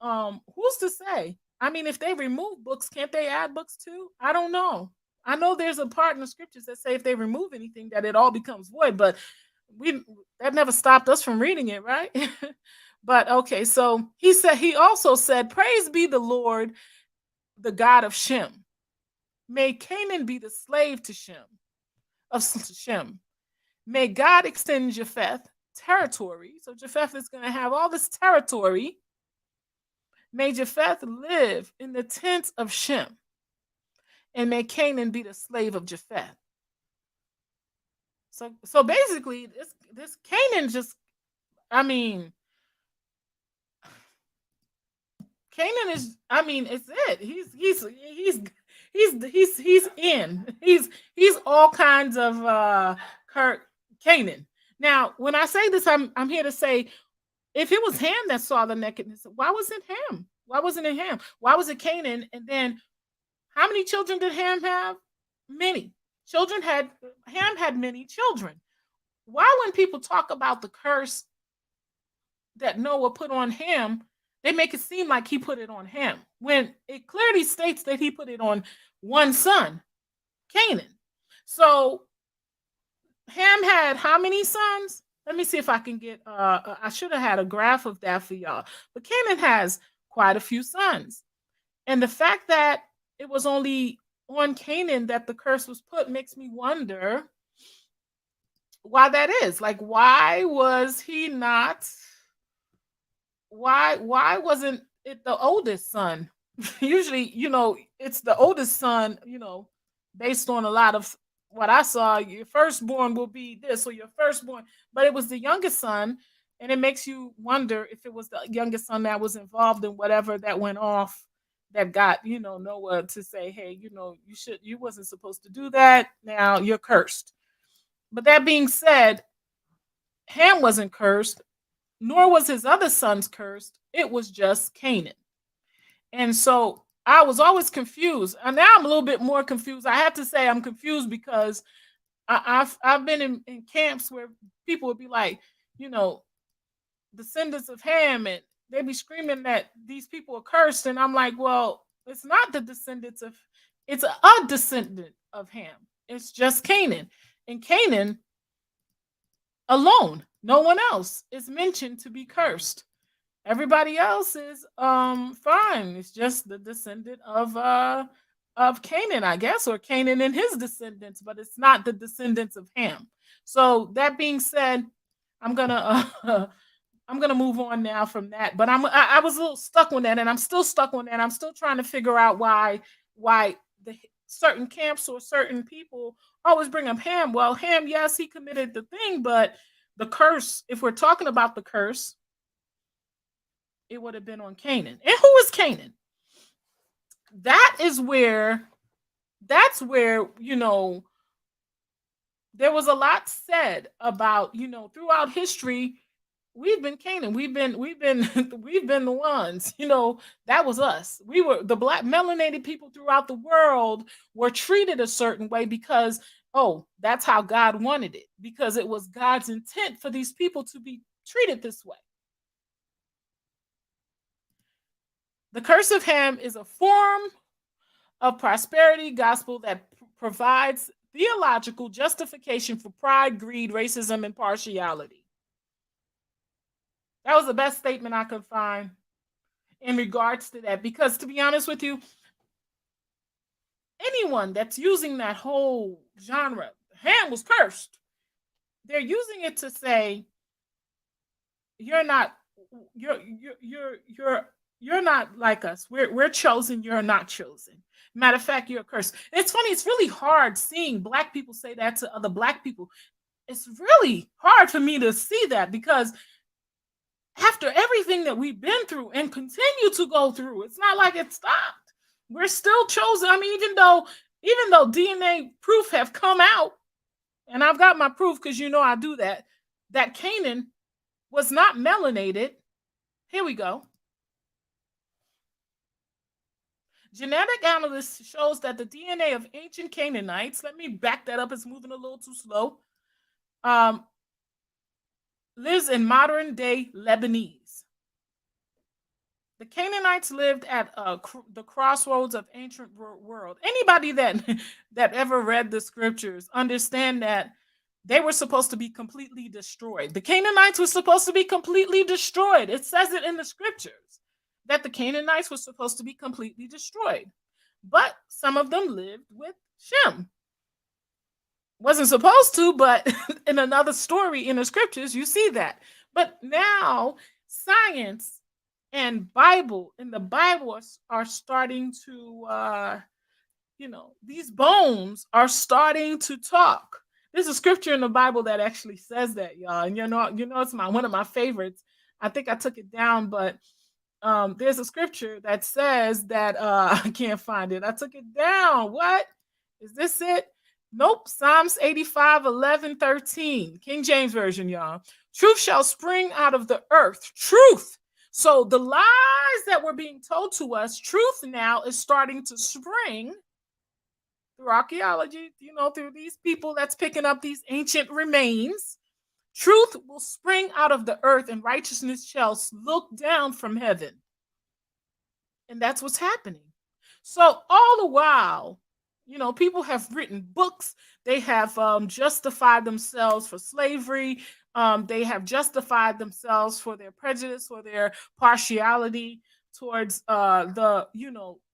who's to say? I mean, if they remove books, can't they add books too? I don't know. I know there's a part in the scriptures that say if they remove anything, that it all becomes void, but that never stopped us from reading it, right? But okay, so he also said, praise be the Lord, the God of Shem. May Canaan be the slave to Shem. May God extend Japheth territory. So Japheth is going to have all this territory. May Japheth live in the tents of Shem, and may Canaan be the slave of Japheth. So basically, this Canaan just, I mean, Canaan is, I mean, it's it. He's in. He's all kinds of Canaan. Now, when I say this, I'm here to say, if it was Ham that saw the nakedness, why wasn't Ham? Why wasn't it Ham? Why was it Canaan? And then, how many children did Ham have? Many. Ham had many children. Why, when people talk about the curse that Noah put on Ham, they make it seem like he put it on Ham, when it clearly states that he put it on one son, Canaan. So Ham had how many sons? Let me see if I can get, I should have had a graph of that for y'all. But Canaan has quite a few sons. And the fact that it was only on Canaan that the curse was put makes me wonder why that is. Like, why was he not, why wasn't it the oldest son? Usually, it's the oldest son, based on a lot of what I saw, your firstborn will be this, or your firstborn, but it was the youngest son. And it makes you wonder if it was the youngest son that was involved in whatever that went off, that got, Noah to say, hey, you wasn't supposed to do that. Now you're cursed. But that being said, Ham wasn't cursed, nor was his other sons cursed. It was just Canaan. And so I was always confused. And now I'm a little bit more confused. I have to say I'm confused because I've been in camps where people would be like, descendants of Ham, and they'd be screaming that these people are cursed. And I'm like, well, it's not the descendants of, it's a descendant of Ham. It's just Canaan. And Canaan alone, no one else is mentioned to be cursed. Everybody else is fine. It's just the descendant of Canaan, I guess, or Canaan and his descendants, but it's not the descendants of Ham. So that being said, I'm gonna move on now from that. But I was a little stuck on that, and I'm still stuck on that. I'm still trying to figure out why the certain camps or certain people always bring up Ham. Well, Ham, yes, he committed the thing, but the curse, if we're talking about the curse, it would have been on Canaan. And who is Canaan? That's where, there was a lot said about, throughout history, we've been Canaan. We've been the ones, that was us. We were the black melanated people throughout the world were treated a certain way because, that's how God wanted it, because it was God's intent for these people to be treated this way. The curse of Ham is a form of prosperity gospel that provides theological justification for pride, greed, racism, and partiality. That was the best statement I could find in regards to that, because to be honest with you, anyone that's using that whole genre, Ham was cursed, they're using it to say you're not like us. We're chosen, you're not chosen. Matter of fact, you're cursed. It's funny, it's really hard seeing Black people say that to other Black people. It's really hard for me to see that, because after everything that we've been through and continue to go through, it's not like it stopped. We're still chosen. I mean, even though DNA proof have come out, and I've got my proof because you know I do that Canaan was not melanated. Here we go. Genetic analysis shows that the DNA of ancient Canaanites, let me back that up, it's moving a little too slow, lives in modern day Lebanese. The Canaanites lived at the crossroads of ancient world. Anybody that ever read the scriptures understand that they were supposed to be completely destroyed. The Canaanites were supposed to be completely destroyed. It says it in the scriptures that the Canaanites were supposed to be completely destroyed. But some of them lived with Shem. Wasn't supposed to, but in another story in the scriptures, you see that. But now science and the Bible are starting to, these bones are starting to talk. There's a scripture in the Bible that actually says that, y'all. And you know, it's one of my favorites. I think I took it down, but there's a scripture that says that, I can't find it. I took it down. What? Is this it? Nope. Psalms 85, 11, 13. King James Version, y'all. Truth shall spring out of the earth. Truth. So the lies that were being told to us, truth now is starting to spring through archaeology, through these people that's picking up these ancient remains. Truth will spring out of the earth and righteousness shall look down from heaven. And that's what's happening. So all the while, people have written books. They have justified themselves for slavery. They have justified themselves for their prejudice, for their partiality towards the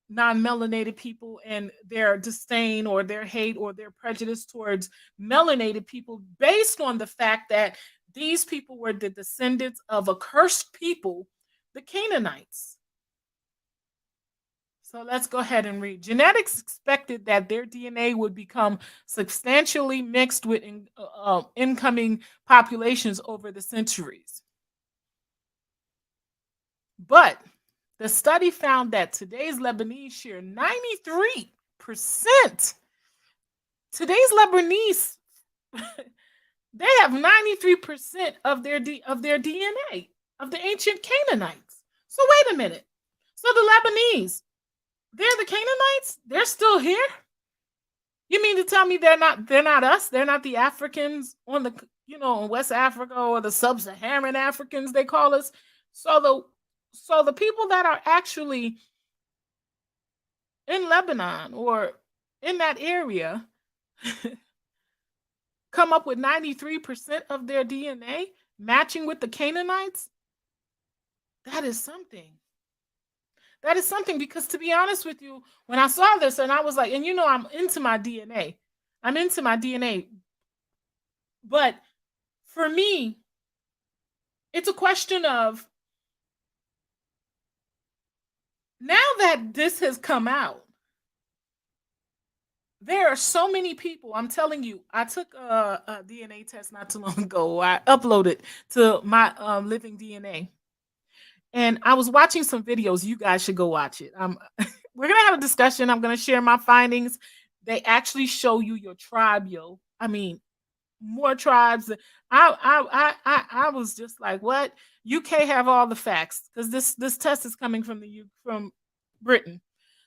non-melanated people, and their disdain or their hate or their prejudice towards melanated people, based on the fact that these people were the descendants of a cursed people, the Canaanites. So let's go ahead and read. Genetics expected that their DNA would become substantially mixed with incoming populations over the centuries. But the study found that today's Lebanese share 93%. Today's Lebanese, they have 93% of their DNA, of the ancient Canaanites. So wait a minute. So the Lebanese, they're the Canaanites? They're still here? You mean to tell me they're not us? They're not the Africans on the, in West Africa, or the sub-Saharan Africans, they call us. So the people that are actually in Lebanon or in that area come up with 93% of their DNA matching with the Canaanites? That is something. That is something, because to be honest with you, when I saw this and I was like, and I'm into my DNA. But for me, it's a question of, now that this has come out, there are so many people. I'm telling you, I took a DNA test not too long ago. I uploaded to my Living DNA. And I was watching some videos. You guys should go watch it. We're going to have a discussion. I'm going to share my findings. They actually show you your tribe, yo. I mean, more tribes. I was just like, what? UK have all the facts, because this test is coming from Britain.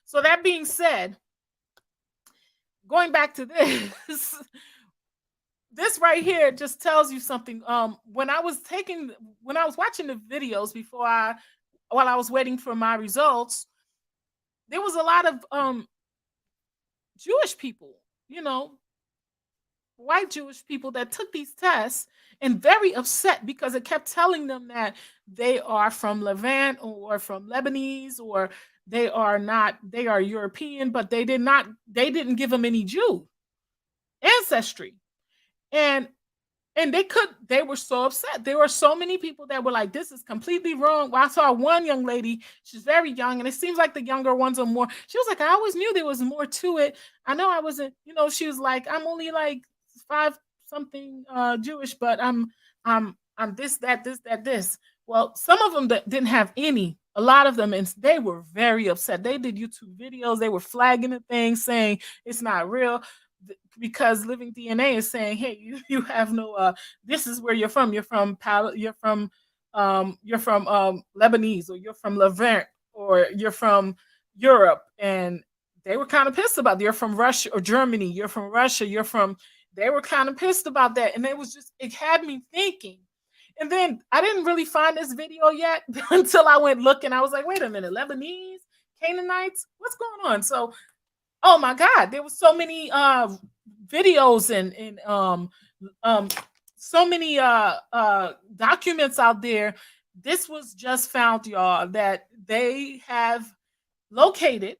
So that being said, going back to this, this right here just tells you something. When I was watching the videos before I while I was waiting for my results, there was a lot of Jewish people, you know, white Jewish people that took these tests and very upset because it kept telling them that they are from Levant or from Lebanese or they are European, but they didn't give them any Jew ancestry. And they were so upset. There were so many people that were like, this is completely wrong. Well, I saw one young lady, she's very young, and it seems like the younger ones are more. She was like, I always knew there was more to it. I know I wasn't, she was like, I'm only like 5 something Jewish, but I'm this, that, this, that, this. Well, some of them that didn't have any, a lot of them, and they were very upset. They did YouTube videos, they were flagging the thing, saying it's not real. Because living DNA is saying, hey, you have no this is where you're from. You're from Lebanese, or you're from Levant, or you're from Europe. And they were kind of pissed about it. You're from Russia or Germany, you're from Russia, they were kind of pissed about that. And it had me thinking. And then I didn't really find this video yet until I went looking. I was like, wait a minute, Lebanese, Canaanites, what's going on? So, oh my God, there was so many videos and so many documents out there. This was just found, y'all, that they have located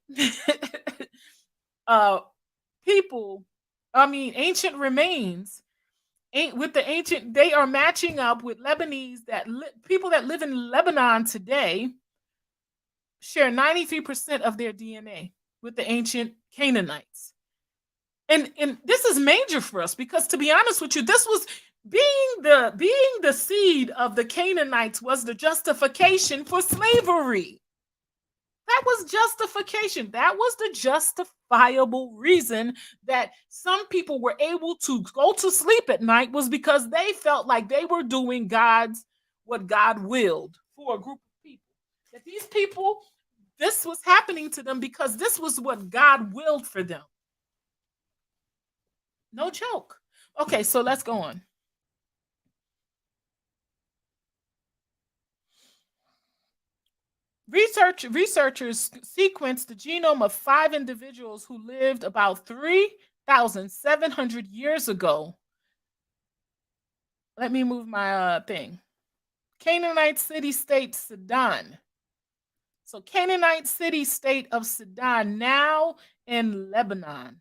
people, ancient remains. They are matching up with Lebanese people that live in Lebanon today share 93% of their DNA with the ancient Canaanites. And this is major for us because, to be honest with you, this was being the seed of the Canaanites was the justification for slavery. That was justification. That was the justifiable reason that some people were able to go to sleep at night, was because they felt like they were doing what God willed for a group of people. That these people, this was happening to them because this was what God willed for them. No joke. Okay, so let's go on. Researchers sequenced the genome of 5 individuals who lived about 3,700 years ago. Let me move my thing. Canaanite city-state Sidon. So Canaanite city-state of Sidon, now in Lebanon.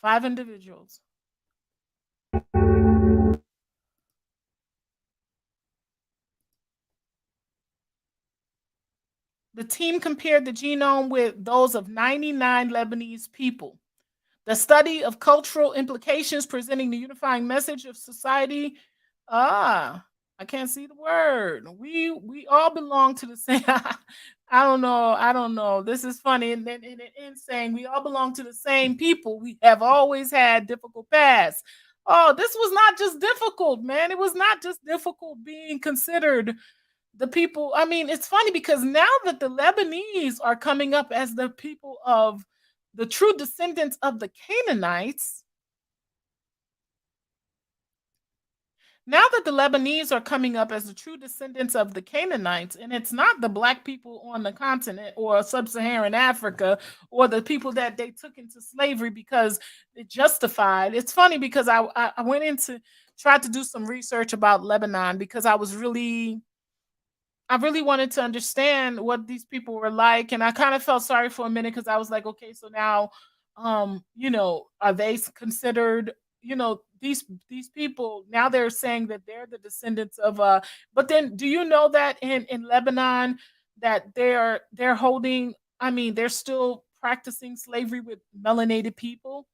Five individuals. The team compared the genome with those of 99 Lebanese people. The study of cultural implications presenting the unifying message of society. I can't see the word. We all belong to the same. I don't know. This is funny. And then it ends saying we all belong to the same people. We have always had difficult pasts. Oh, this was not just difficult, man. It was not just difficult being considered the people. It's funny because now that the Lebanese are coming up as the people of the true descendants of the Canaanites, now that the Lebanese are coming up as the true descendants of the Canaanites, and it's not the Black people on the continent or sub-Saharan Africa or the people that they took into slavery because it justified. It's funny because I went into tried to do some research about Lebanon because I really wanted to understand what these people were like. And I kind of felt sorry for a minute because I was like, okay, so now, are they considered, these people, now they're saying that they're the descendants of, but then do you know that in Lebanon that they're holding, they're still practicing slavery with melanated people?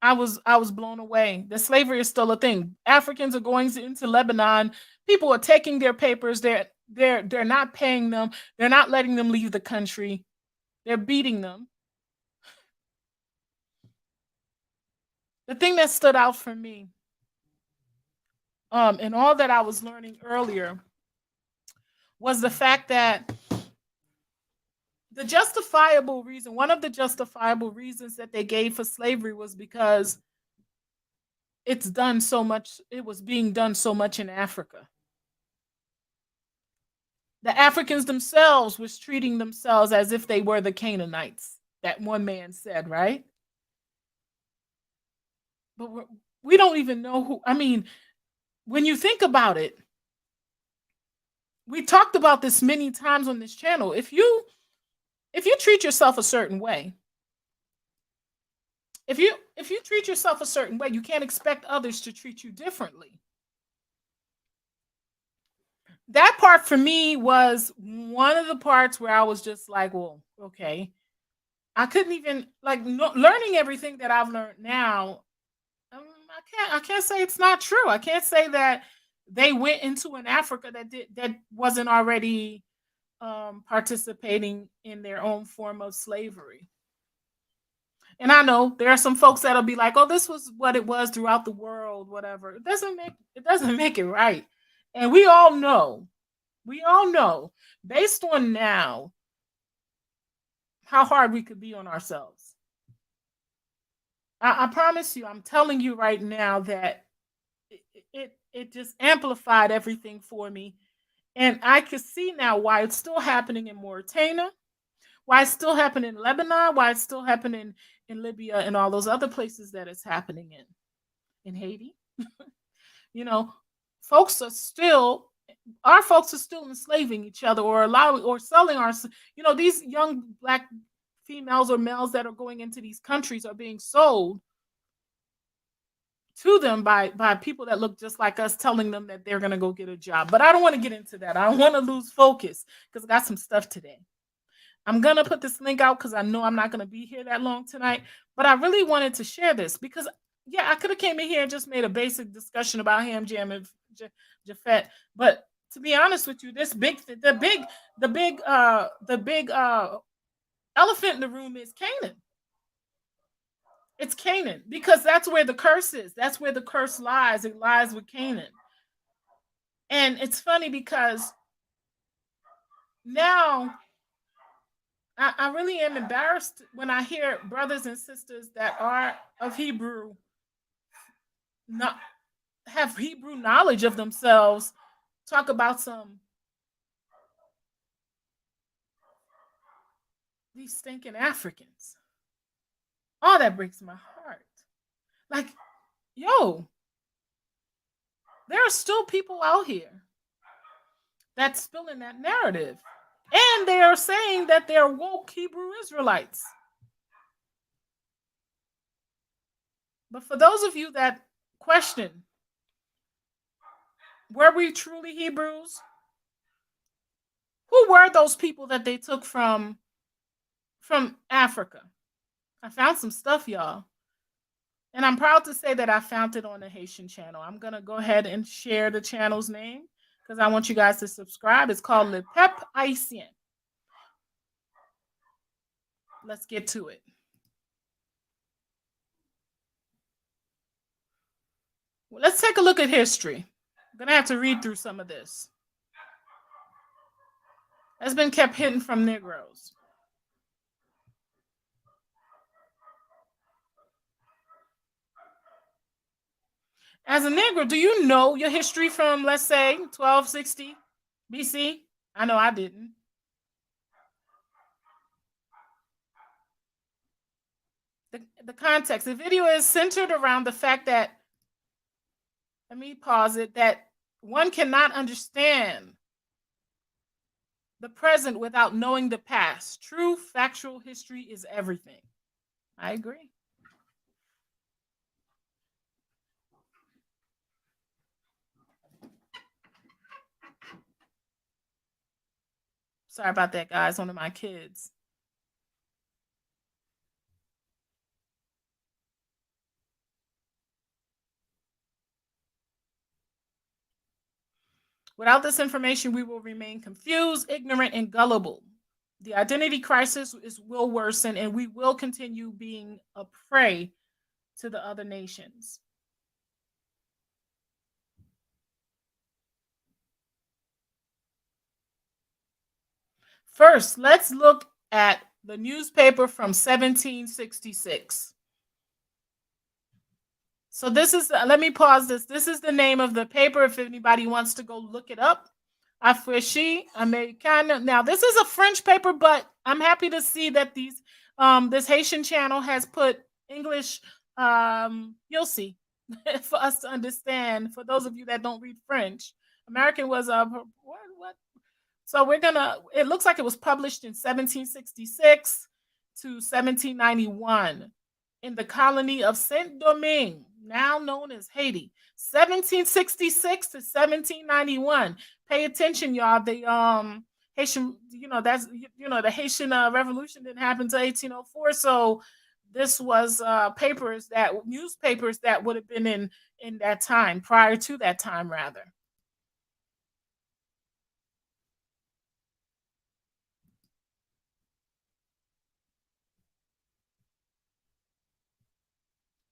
I was blown away. The slavery is still a thing. Africans are going into Lebanon. People are taking their papers. They're not paying them. They're not letting them leave the country. They're beating them. The thing that stood out for me, and all that I was learning earlier, was the fact that one of the justifiable reasons that they gave for slavery was because it's done so much, it was being done so much in Africa. The Africans themselves was treating themselves as if they were the Canaanites, that one man said, right? But we don't even know who. I mean, when you think about it, we talked about this many times on this channel. If you treat yourself a certain way, if you treat yourself a certain way, you can't expect others to treat you differently. That part for me was one of the parts where I was just like, well, okay. I couldn't even learning everything that I've learned now. I can't say it's not true. I can't say that they went into an Africa that wasn't already participating in their own form of slavery. And I know there are some folks that'll be like, "Oh, this was what it was throughout the world, whatever." It doesn't make it right. And we all know, based on now, how hard we could be on ourselves. I promise you, I'm telling you right now that it just amplified everything for me. And I could see now why it's still happening in Mauritania, why it's still happening in Lebanon, why it's still happening in Libya and all those other places that it's happening in Haiti. You know, our folks are still enslaving each other or allowing or selling our, these young Black females or males that are going into these countries are being sold to them by people that look just like us, telling them that they're going to go get a job. But I don't want to get into that. I don't want to lose focus because I got some stuff today. I'm going to put this link out because I know I'm not going to be here that long tonight. But I really wanted to share this because, yeah, I could have came in here and just made a basic discussion about Ham, Jam, and Japheth. But to be honest with you, the big elephant in the room is Canaan. It's Canaan because that's where the curse is. That's where the curse lies. It lies with Canaan. And it's funny because now I really am embarrassed when I hear brothers and sisters that are of Hebrew, not have Hebrew knowledge of themselves, talk about these stinking Africans. Oh, that breaks my heart. Like, yo, there are still people out here that's spilling that narrative. And they are saying that they're woke Hebrew Israelites. But for those of you that question, were we truly Hebrews? Who were those people that they took from Africa? I found some stuff, y'all. And I'm proud to say that I found it on the Haitian channel. I'm going to go ahead and share the channel's name because I want you guys to subscribe. It's called Le Peuple Haïtien. Let's get to it. Well, let's take a look at history. I'm going to have to read through some of this. Has been kept hidden from Negroes. As a Negro, do you know your history from, let's say, 1260 BC? I know I didn't. The context. The video is centered around the fact that, let me pause it, that one cannot understand the present without knowing the past. True factual history is everything. I agree. Sorry about that, guys. One of my kids. Without this information, we will remain confused, ignorant, and gullible. The identity crisis will worsen, and we will continue being a prey to the other nations. First, let's look at the newspaper from 1766. So this is, let me pause this. This is the name of the paper if anybody wants to go look it up. Affranchi Americana. Now this is a French paper, but I'm happy to see that this Haitian channel has put English. You'll see for us to understand. For those of you that don't read French, American was what? So we're gonna. It looks like it was published in 1766 to 1791 in the colony of Saint Domingue, now known as Haiti. 1766 to 1791. Pay attention, y'all. The Haitian, that's the Haitian Revolution didn't happen until 1804. So this was newspapers that would have been in that time, prior to that time, rather.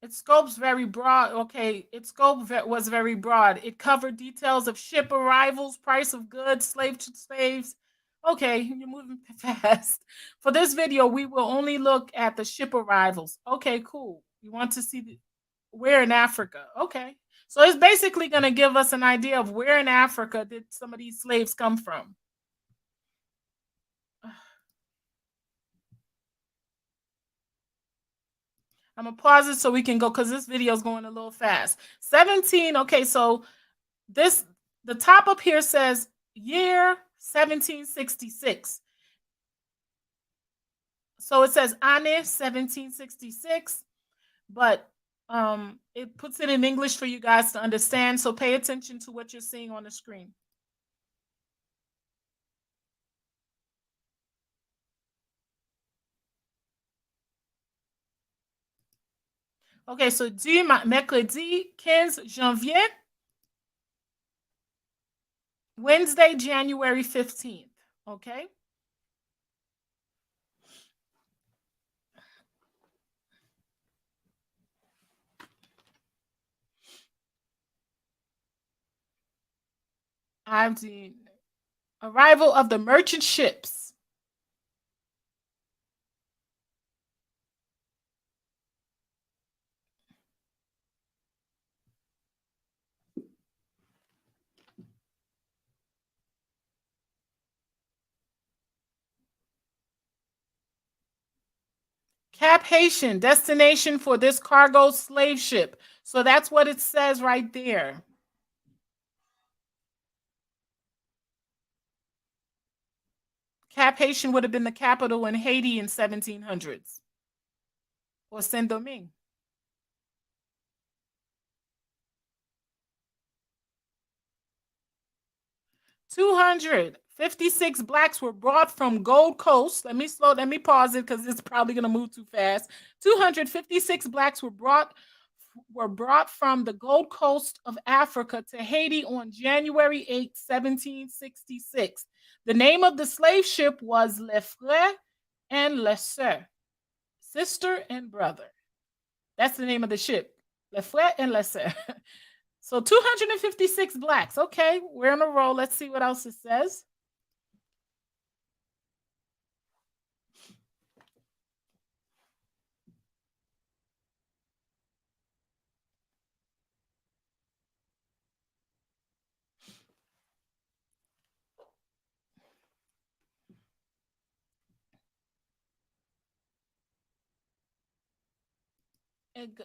Its scope's very broad. Okay, its scope was very broad. It covered details of ship arrivals, price of goods, slaves. Okay, you're moving fast. For this video, we will only look at the ship arrivals. Okay, cool. You want to see where in Africa? Okay. So it's basically going to give us an idea of where in Africa did some of these slaves come from. I'm going to pause it so we can go because this video is going a little fast. 17. Okay, so the top up here says year 1766. So it says année 1766, but it puts it in English for you guys to understand. So pay attention to what you're seeing on the screen. Okay, so mercredi 15 janvier, Wednesday, January 15th. Okay. I've the arrival of the merchant ships. Cap Haitian, destination for this cargo slave ship. So that's what it says right there. Cap Haitian would have been the capital in Haiti in 1700s. Or Saint Domingue. 256 blacks were brought from Gold Coast. Let me pause it because it's probably going to move too fast. 256 blacks were brought from the Gold Coast of Africa to Haiti on January 8, 1766. The name of the slave ship was Les Frères and Les Sœurs, sister and brother. That's the name of the ship, Les Frères and Les Sœurs. So 256 blacks. Okay, we're on a roll. Let's see what else it says.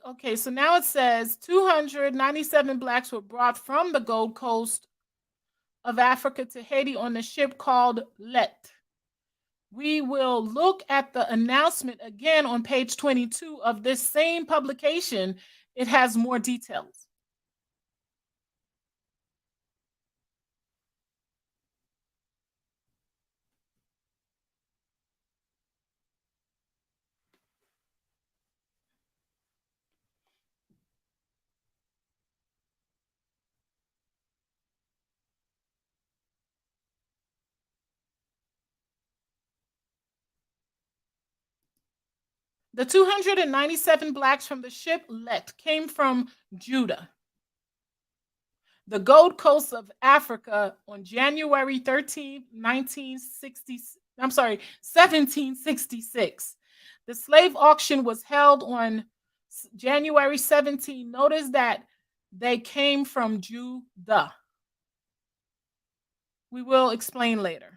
Okay, so now it says 297 blacks were brought from the Gold Coast of Africa to Haiti on the ship called Let. We will look at the announcement again on page 22 of this same publication. It has more details. The 297 blacks from the ship Let came from Judah, the Gold Coast of Africa, on January 13, 1766. The slave auction was held on January 17. Notice that they came from Judah. We will explain later.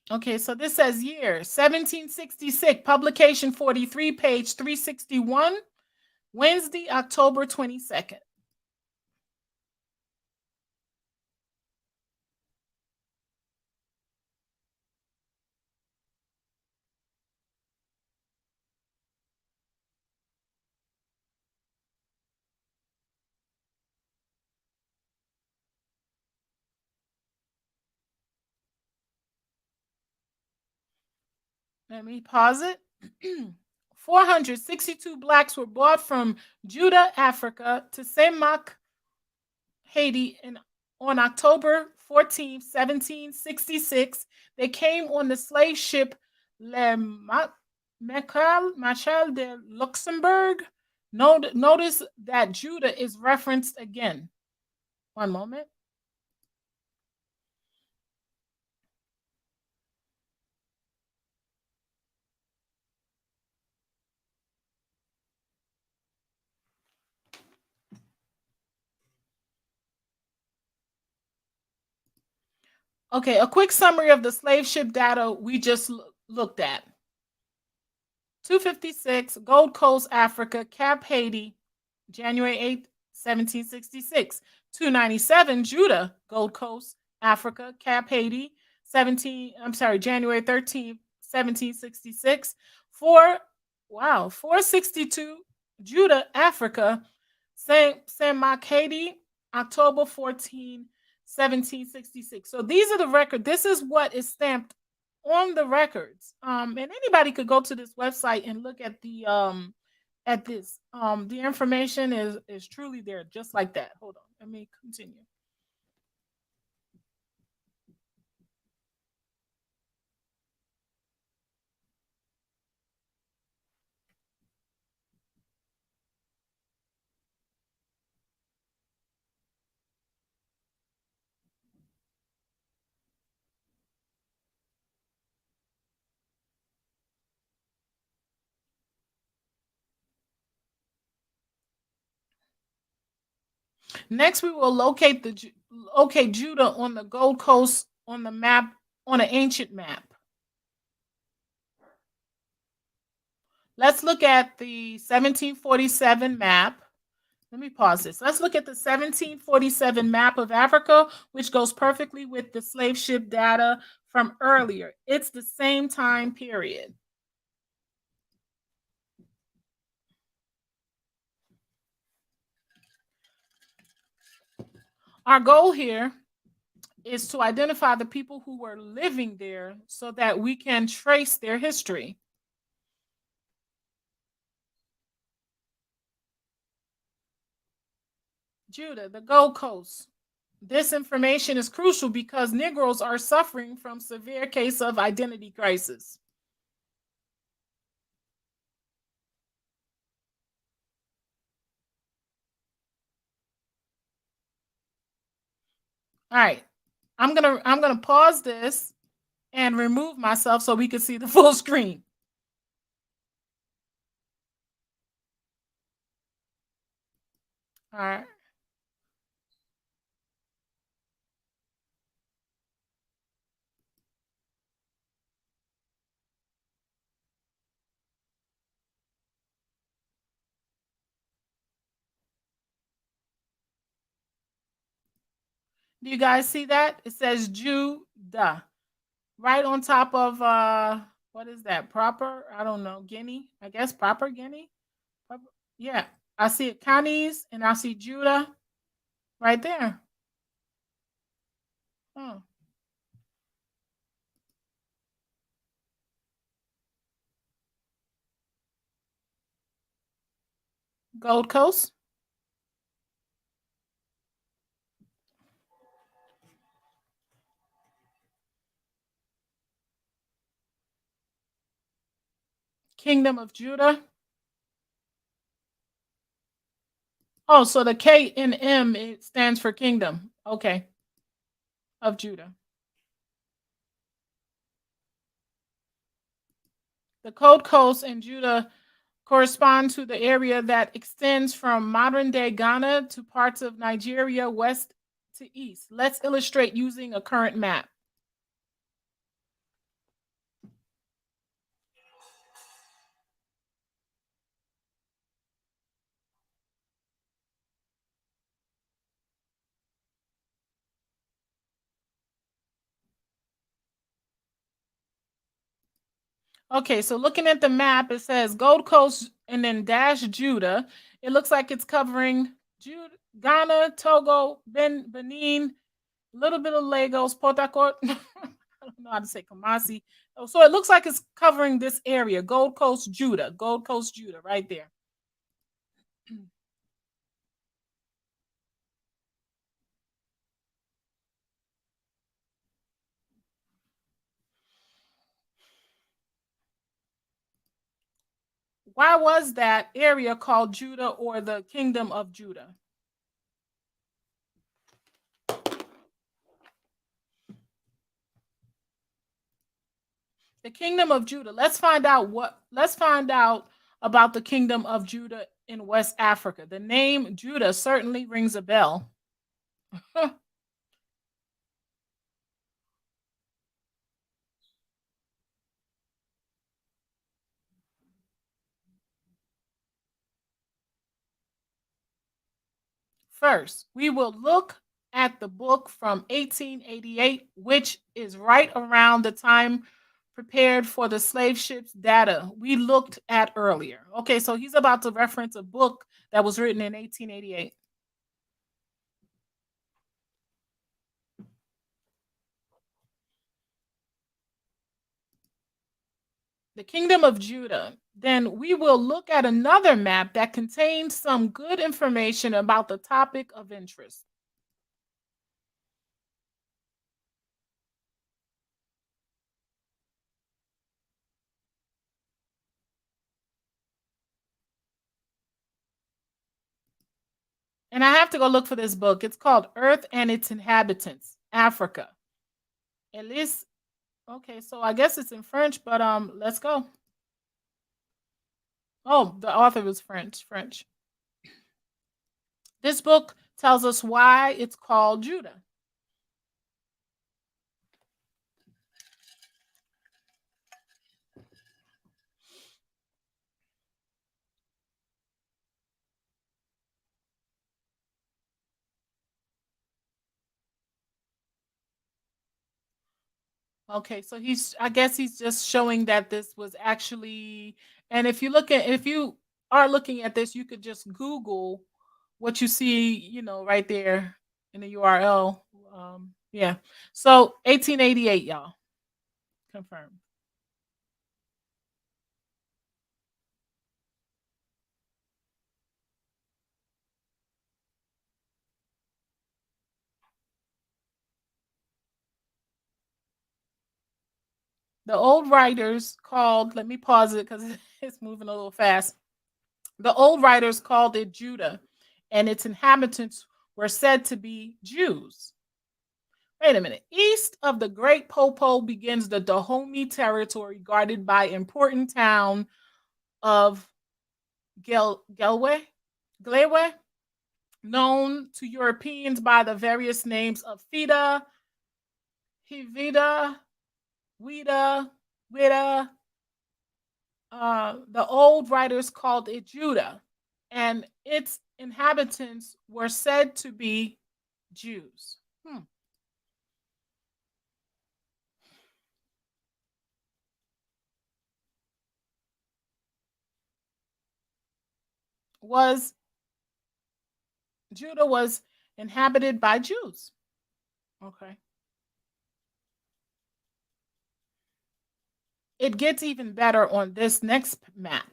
Okay, so this says year 1766, publication 43, page 361, Wednesday, October 22nd. Let me pause it. 462 blacks were brought from Judah, Africa to Semak, Haiti on October 14, 1766. They came on the slave ship Le Machal de Luxembourg. Notice that Judah is referenced again. One moment. Okay, a quick summary of the slave ship data we just looked at. 256, Gold Coast, Africa, Cap Haiti, January 8th, 1766. 297, Judah, Gold Coast, Africa, Cap Haiti, January 13th, 1766. 462, Judah, Africa, Saint Mark, Haiti, October 14, 1766. So these are the records. This is what is stamped on the records. And anybody could go to this website and look at this. The information is truly there, just like that. Hold on, let me continue. Next, we will locate Judah on the Gold Coast on the map, on an ancient map. Let's look at the 1747 map. Let me pause this. Let's look at the 1747 map of Africa, which goes perfectly with the slave ship data from earlier. It's the same time period. Our goal here is to identify the people who were living there so that we can trace their history. Judah, the Gold Coast. This information is crucial because Negroes are suffering from severe case of identity crisis. All right, I'm gonna pause this and remove myself so we can see the full screen. All right. Do you guys see that? It says Judah right on top of what is that? Proper? I don't know. Guinea? I guess proper Guinea? Proper? Yeah. I see it counties and I see Judah right there. Oh. Gold Coast. Kingdom of Judah. Oh, so the K and M, it stands for kingdom. Okay. Of Judah. The Gold Coast and Judah correspond to the area that extends from modern-day Ghana to parts of Nigeria west to east. Let's illustrate using a current map. Okay, so looking at the map, it says Gold Coast and then dash Judah. It looks like it's covering Ghana, Togo, Benin, a little bit of Lagos, Port Harcourt. I don't know how to say Kumasi. Oh, so it looks like it's covering this area, Gold Coast, Judah, right there. Why was that area called Judah or the Kingdom of Judah? The Kingdom of Judah. Let's find out about the Kingdom of Judah in West Africa. The name Judah certainly rings a bell. First, we will look at the book from 1888, which is right around the time prepared for the slave ships data we looked at earlier. Okay, so he's about to reference a book that was written in 1888. The Kingdom of Judah. Then we will look at another map that contains some good information about the topic of interest. And I have to go look for this book. It's called Earth and Its Inhabitants, Africa. At least, okay, so I guess it's in French, but let's go. Oh, the author was French. This book tells us why it's called Judah. Okay, so I guess he's just showing that this was actually, and if you are looking at this, you could just Google what you see, right there in the URL. Yeah. So 1888, y'all. Confirmed. The old writers called, let me pause it because it's moving a little fast. The old writers called it Judah, and its inhabitants were said to be Jews. Wait a minute. East of the Great Popo begins the Dahomey territory guarded by important town of Glewe, known to Europeans by the various names of Fida, Hivida, Wida. The old writers called it Judah, and its inhabitants were said to be Jews. Judah was inhabited by Jews. Okay. It gets even better on this next map.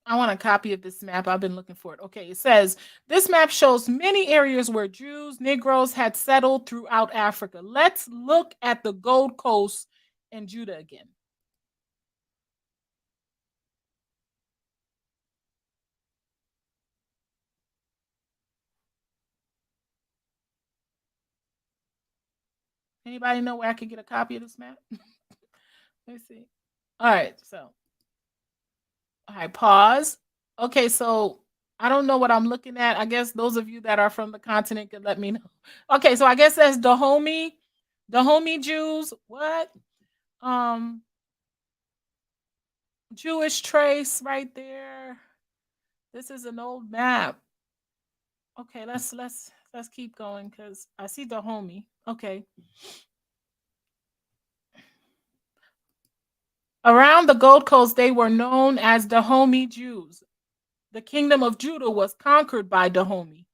I want a copy of this map. I've been looking for it. Okay, it says this map shows many areas where Jews, Negroes had settled throughout Africa. Let's look at the Gold Coast and Judah again. Anybody know where I could get a copy of this map? Let's see. All right, so all right, pause. Okay, so I don't know what I'm looking at. I guess those of you that are from the continent could let me know. Okay, so I guess that's Dahomey Jews. What? Um, Jewish trace right there. This is an old map. Okay, let's keep going because I see Dahomey. Okay. Around the Gold Coast, they were known as Dahomey Jews. The kingdom of Judah was conquered by Dahomey.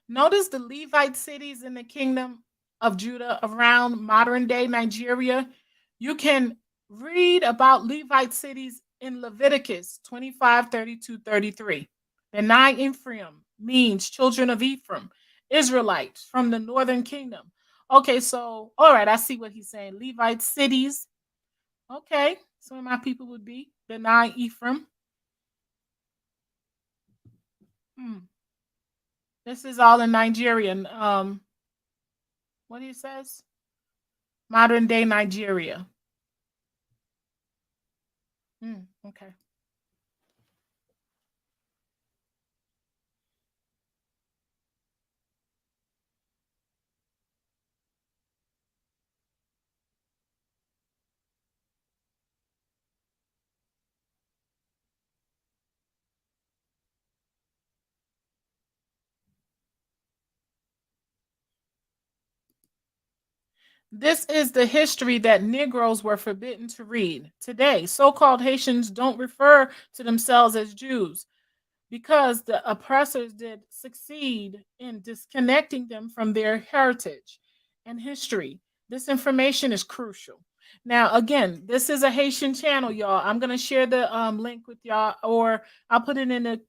Notice the Levite cities in the kingdom of Judah around modern day Nigeria. You can read about Levite cities in Leviticus 25, 32, 33. Benai Ephraim means children of Ephraim, Israelites from the northern kingdom. Okay, so, all right, I see what he's saying. Levite cities. Okay, some of my people would be Benai Ephraim. This is all in Nigerian. What he says? Modern day Nigeria. Okay. This is the history that Negroes were forbidden to read. Today, so-called Haitians don't refer to themselves as Jews because the oppressors did succeed in disconnecting them from their heritage and history. This information is crucial. Now, again, this is a Haitian channel, y'all. I'm going to share the link with y'all, or I'll put it in the.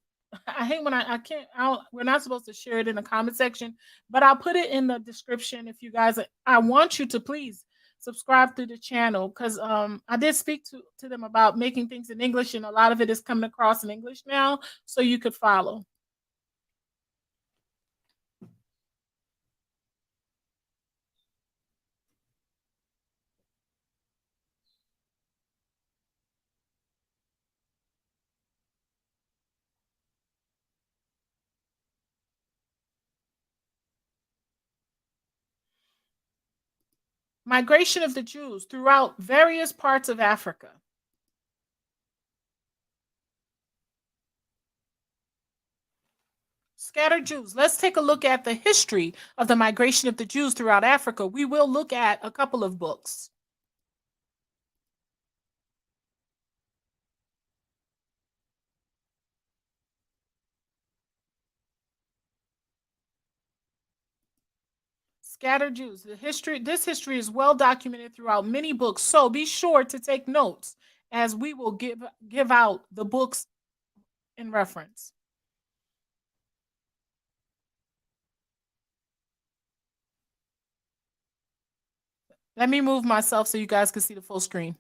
I hate when I can't. We're not supposed to share it in the comment section, but I'll put it in the description if you guys. I want you to please subscribe to the channel because I did speak to them about making things in English, and a lot of it is coming across in English now, so you could follow. Migration of the Jews throughout various parts of Africa. Scattered Jews. Let's take a look at the history of the migration of the Jews throughout Africa. We will look at a couple of books. Scattered Jews. This history is well documented throughout many books, so be sure to take notes as we will give out the books in reference. Let me move myself so you guys can see the full screen.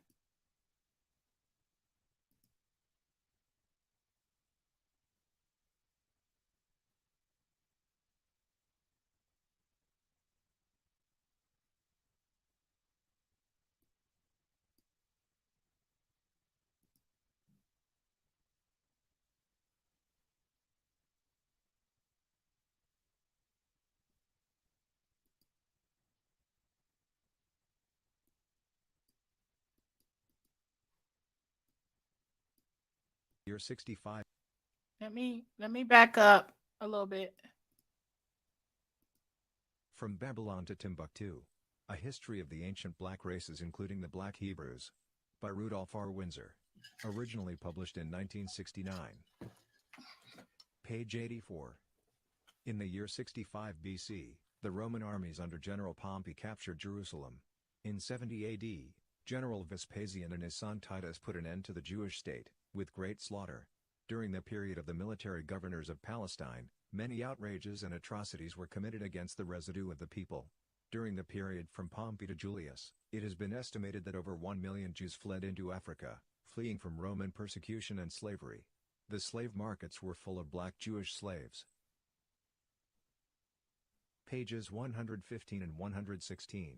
You're 65. Let me back up a little bit. From Babylon to Timbuktu. A History of the Ancient Black Races including the Black Hebrews. By Rudolph R. Windsor. Originally published in 1969. Page 84. In the year 65 BC, the Roman armies under General Pompey captured Jerusalem. In 70 AD, General Vespasian and his son Titus put an end to the Jewish state, with great slaughter. During the period of the military governors of Palestine, many outrages and atrocities were committed against the residue of the people. During the period from Pompey to Julius, it has been estimated that over 1 million Jews fled into Africa, fleeing from Roman persecution and slavery. The slave markets were full of black Jewish slaves. Pages 115 and 116.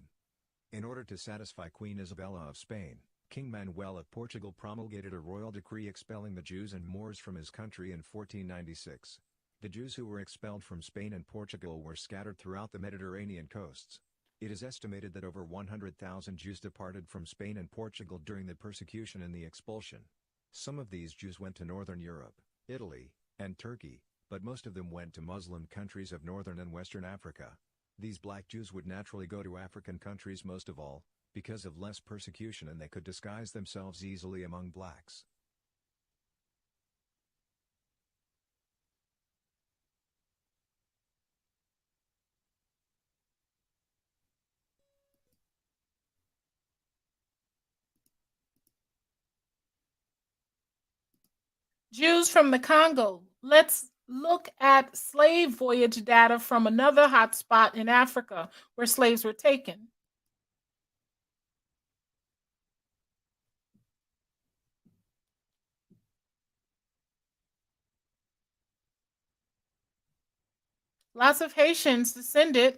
In order to satisfy Queen Isabella of Spain, King Manuel of Portugal promulgated a royal decree expelling the Jews and Moors from his country in 1496. The Jews who were expelled from Spain and Portugal were scattered throughout the Mediterranean coasts. It is estimated that over 100,000 Jews departed from Spain and Portugal during the persecution and the expulsion. Some of these Jews went to Northern Europe, Italy, and Turkey, but most of them went to Muslim countries of Northern and Western Africa. These black Jews would naturally go to African countries most of all, because of less persecution and they could disguise themselves easily among blacks. Jews from the Congo. Let's look at slave voyage data from another hotspot in Africa where slaves were taken. Lots of Haitians descended.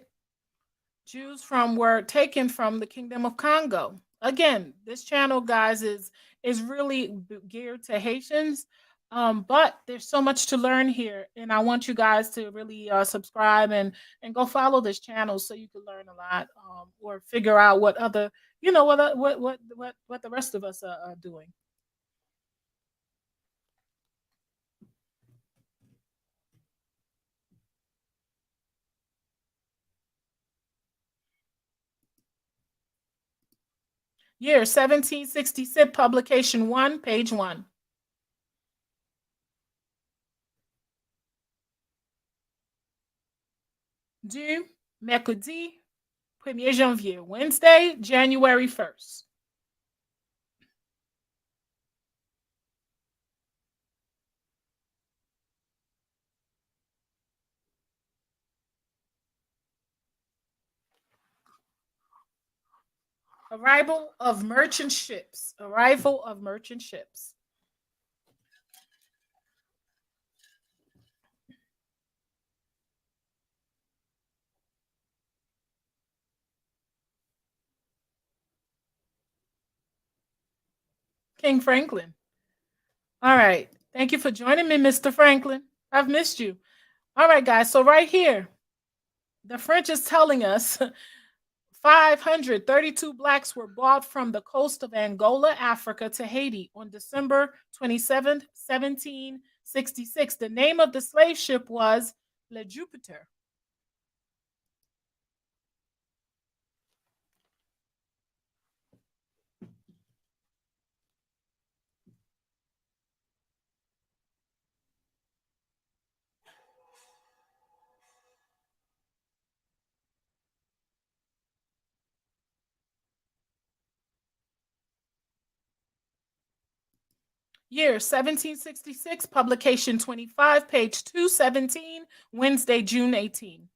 Jews were taken from the Kingdom of Congo. Again, this channel, guys, is really geared to Haitians. But there's so much to learn here, and I want you guys to really subscribe and go follow this channel so you can learn a lot, or figure out what other, what the rest of us are doing. Year 1766, publication 1, page 1. Du mercredi 1er janvier, Wednesday, January 1st. Arrival of merchant ships. Arrival of merchant ships. King Franklin. All right. Thank you for joining me, Mr. Franklin. I've missed you. All right, guys. So right here, the French is telling us 532 blacks were brought from the coast of Angola, Africa, to Haiti on December 27th, 1766. The name of the slave ship was Le Jupiter. Year 1766, publication 25, page 217, Wednesday, June 18.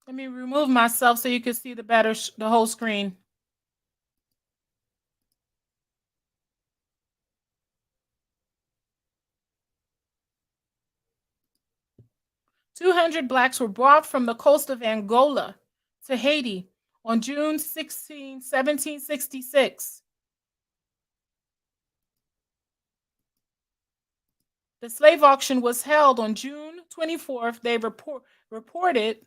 Let me remove myself so you can see the whole screen. "200 blacks were brought from the coast of Angola to Haiti on June 16, 1766. The slave auction was held on June 24th. They reported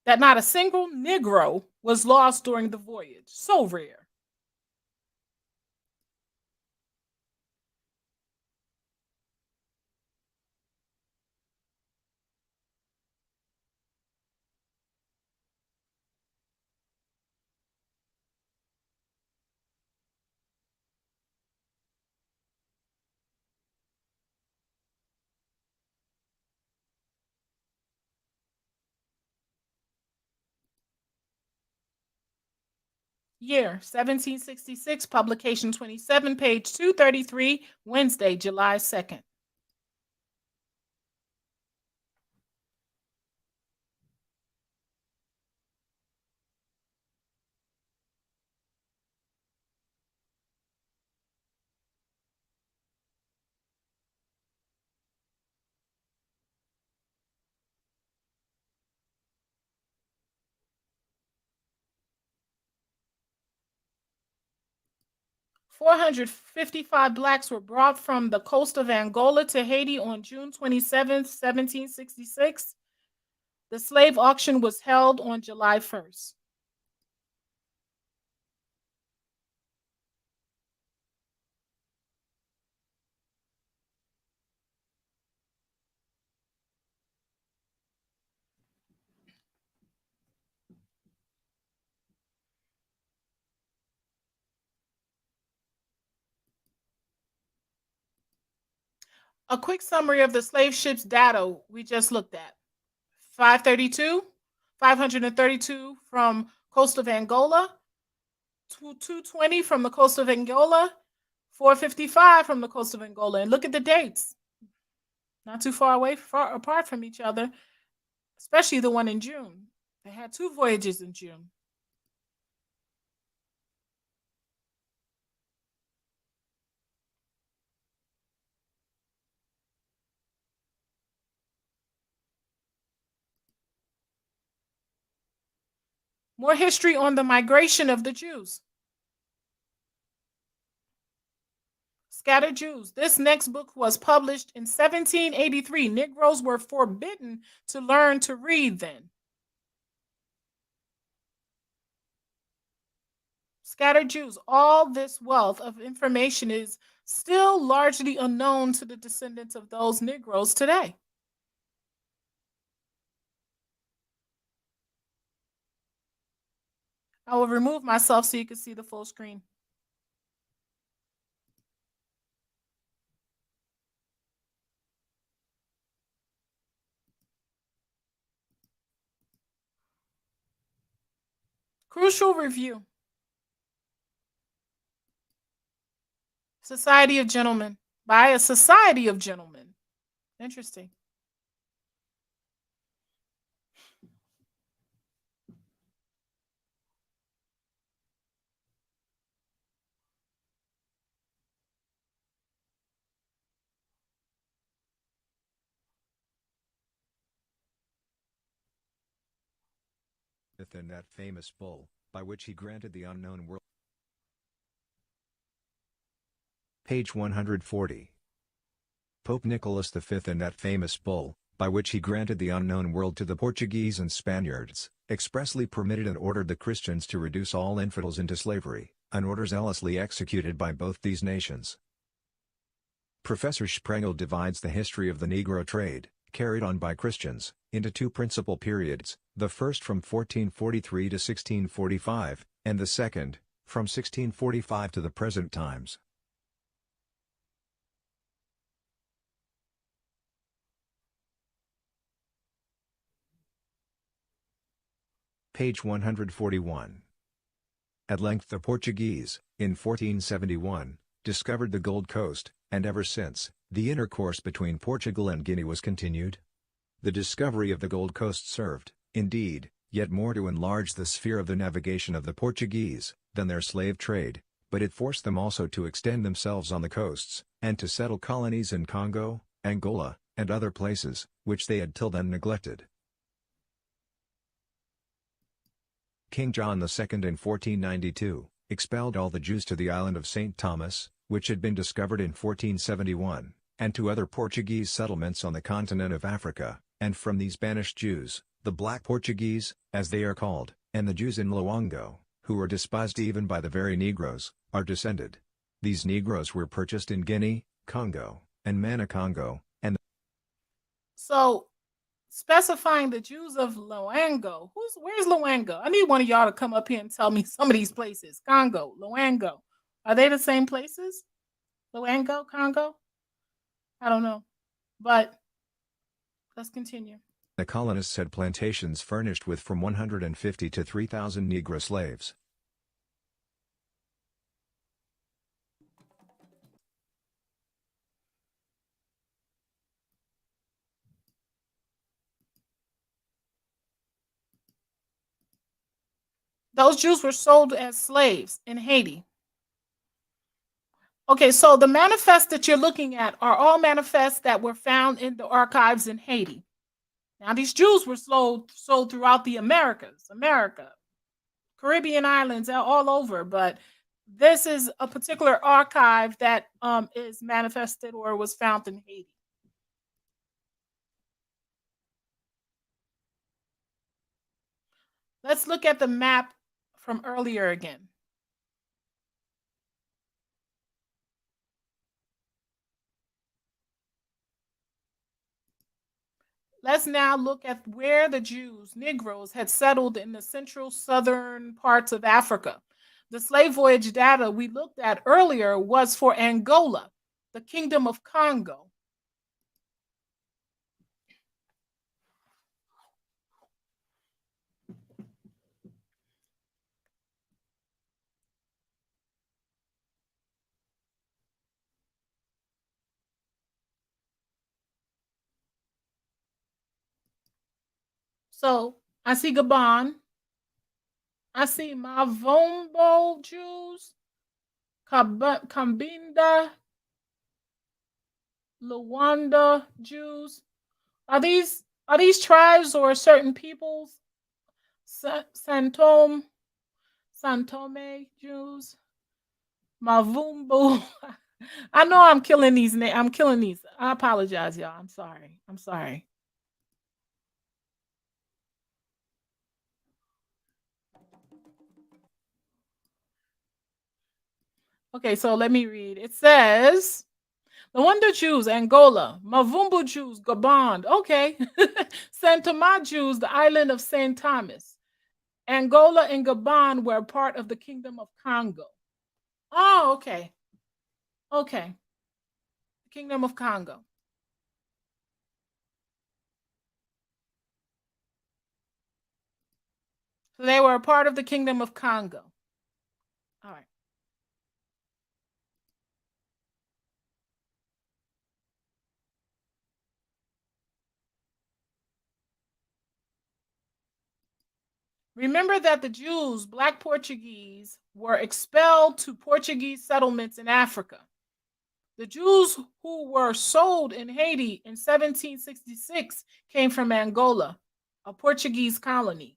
that not a single Negro was lost during the voyage. So rare. Year 1766, publication 27, page 233, Wednesday, July 2nd. "455 blacks were brought from the coast of Angola to Haiti on June 27, 1766. The slave auction was held on July 1st. A quick summary of the slave ships data we just looked at. 532 from coast of Angola, 220 from the coast of Angola, 455 from the coast of Angola. And look at the dates. Not too far apart from each other, especially the one in June. They had 2 voyages in June. More history on the migration of the Jews. Scattered Jews. This next book was published in 1783. Negroes were forbidden to learn to read then. Scattered Jews. All this wealth of information is still largely unknown to the descendants of those Negroes today. I will remove myself so you can see the full screen. Crucial review. Society of Gentlemen. By a Society of Gentlemen. Interesting. And that famous bull, by which he granted the unknown world. Page 140. Pope Nicholas V and that famous bull, by which he granted the unknown world to the Portuguese and Spaniards, expressly permitted and ordered the Christians to reduce all infidels into slavery, an order zealously executed by both these nations. Professor Sprengel divides the history of the Negro trade, carried on by Christians, into 2 principal periods, the first from 1443 to 1645, and the second, from 1645 to the present times. Page 141. At length the Portuguese, in 1471, discovered the Gold Coast, and ever since, the intercourse between Portugal and Guinea was continued. The discovery of the Gold Coast served, indeed, yet more to enlarge the sphere of the navigation of the Portuguese, than their slave trade, but it forced them also to extend themselves on the coasts, and to settle colonies in Congo, Angola, and other places, which they had till then neglected. King John II in 1492, expelled all the Jews to the island of St. Thomas, which had been discovered in 1471, and to other Portuguese settlements on the continent of Africa, and from these banished Jews, the Black Portuguese, as they are called, and the Jews in Luango, who are despised even by the very Negroes, are descended. These Negroes were purchased in Guinea, Congo, and Mana-Congo, and So, specifying the Jews of Luango. Where's Luango? I need one of y'all to come up here and tell me some of these places. Congo, Luango. Are they the same places? Luango, Congo? I don't know. But let's continue. the colonists had plantations furnished with from 150 to 3,000 Negro slaves. Those Jews were sold as slaves in Haiti. Okay, so the manifests that you're looking at are all manifests that were found in the archives in Haiti. Now, these Jews were sold throughout the Americas, America, Caribbean islands, all over, but this is a particular archive that is manifested or was found in Haiti. Let's look at the map from earlier again. Let's now look at where the Jews, Negroes, had settled in the central southern parts of Africa. The slave voyage data we looked at earlier was for Angola, the Kingdom of Congo. So I see Gabon. I see Mavombo Jews, Kambinda, Luanda Jews. Are these tribes or certain peoples? Santome Jews, Mavumbo. I know I'm killing these names. I'm killing these. I apologize, y'all. I'm sorry. Okay, so let me read. It says, Luanda Jews, Angola, Mavumbo Jews, Gabon. Okay. Saint Thomas Jews, the island of Saint Thomas. Angola and Gabon were part of the Kingdom of Congo. Oh, okay. Okay. The Kingdom of Congo. So they were a part of the Kingdom of Congo. All right. Remember that the Jews, Black Portuguese, were expelled to Portuguese settlements in Africa. The Jews who were sold in Haiti in 1766 came from Angola, a Portuguese colony.